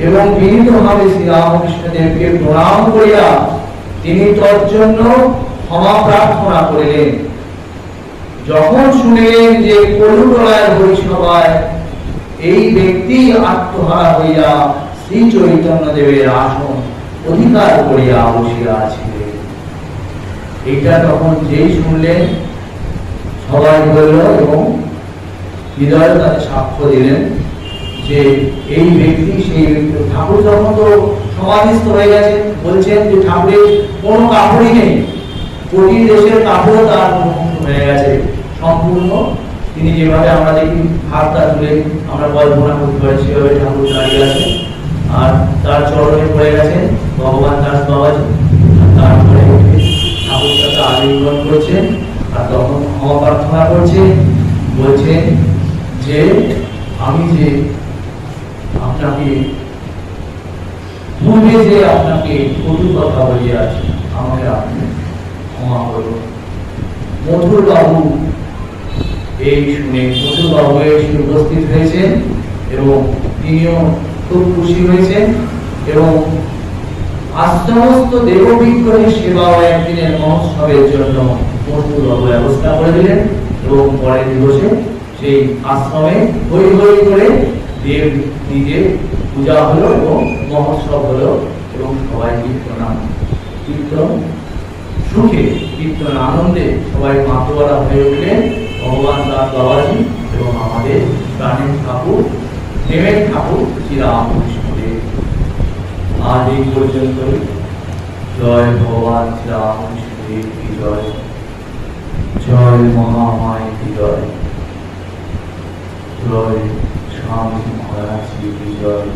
এবং বিনীতভাবে শ্রীরামকৃষ্ণদেবকে প্রণাম করিয়া তিনি তজ্জন্য ক্ষমা প্রার্থনা করিলেন। যখন শুনিলেন যে কলুটলায় বৈষ্ণবায় এই ব্যক্তি আত্মহারা হইয়া শ্রী চৈতন্য দেবের আসন অধিকার করিয়া বসিয়া আছিলেন, এইটা তখন যেই শুনলেন সবাই বলল এবং হৃদয় তাকে সাক্ষ্য দিলেন যে এই ব্যক্তি সেই ব্যক্তি। ঠাকুর যখন তো সমাধিস্থ হয়ে গেছেন, বলছেন যে ঠাকুরের কোনো কাপড়ই নেই, কোটি দেশের কাপড়ও তার হয়ে গেছে সম্পূর্ণ। তিনি যেভাবে আমরা দেখি হাতটা তুলে আমরা কল্পনা করতে পারি সেভাবে ঠাকুর দাঁড়িয়ে আছেন, আর তার চরণে পড়ে গেছেন ভগবান দাস বাবাজি। তারপরে ঠাকুর তাকে আলিঙ্গন করছেন আর তখন ক্ষমা প্রার্থনা করছেন, বলছেন যে আমি যে আপনাকে পূর্বে যে আপনাকে কটু কথা বলিয়াছি, আমাকে আপনি ক্ষমা করুন। মধুর বাবু এই শুনে মধুর বাবু এসে উপস্থিত হয়েছেন এবং তিনিও খুব খুশি হয়েছেন এবং সমস্ত দেববিগ্রহের সেবা ও একদিনের মহোৎসবের জন্য মধুর বাবু ব্যবস্থা করে দিলেন এবং পরের দিবসে সেই আশ্রমে হই হই করে দেব নিজে পূজা হলো এবং মহোৎসব হলো এবং সবাই কীর্তন সুখে কীর্তন আনন্দে সবাই মাতোয়ারা হয়ে উঠলেন ভগবান দাস বাবাজি এবং আমাদের প্রাণের ঠাকুর প্রেমের ঠাকুর শ্রীরামকৃষ্ণদেব। আজ এই পর্যন্ত। জয় ভগবান শ্রীরামকৃষ্ণদেব কি জয়, জয় মহামায় কি জয়, জয় স্বামী মহারাজ কি জয়।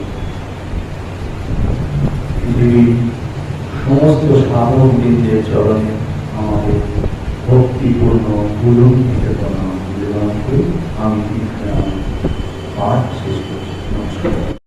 পৃথিবীর সমস্ত সাধক বৃন্দের চরণে আমাদের ভক্তিপূর্ণ গুরুম নিবেদন করি। আমি পাঠ শেষ করছি। নমস্কার।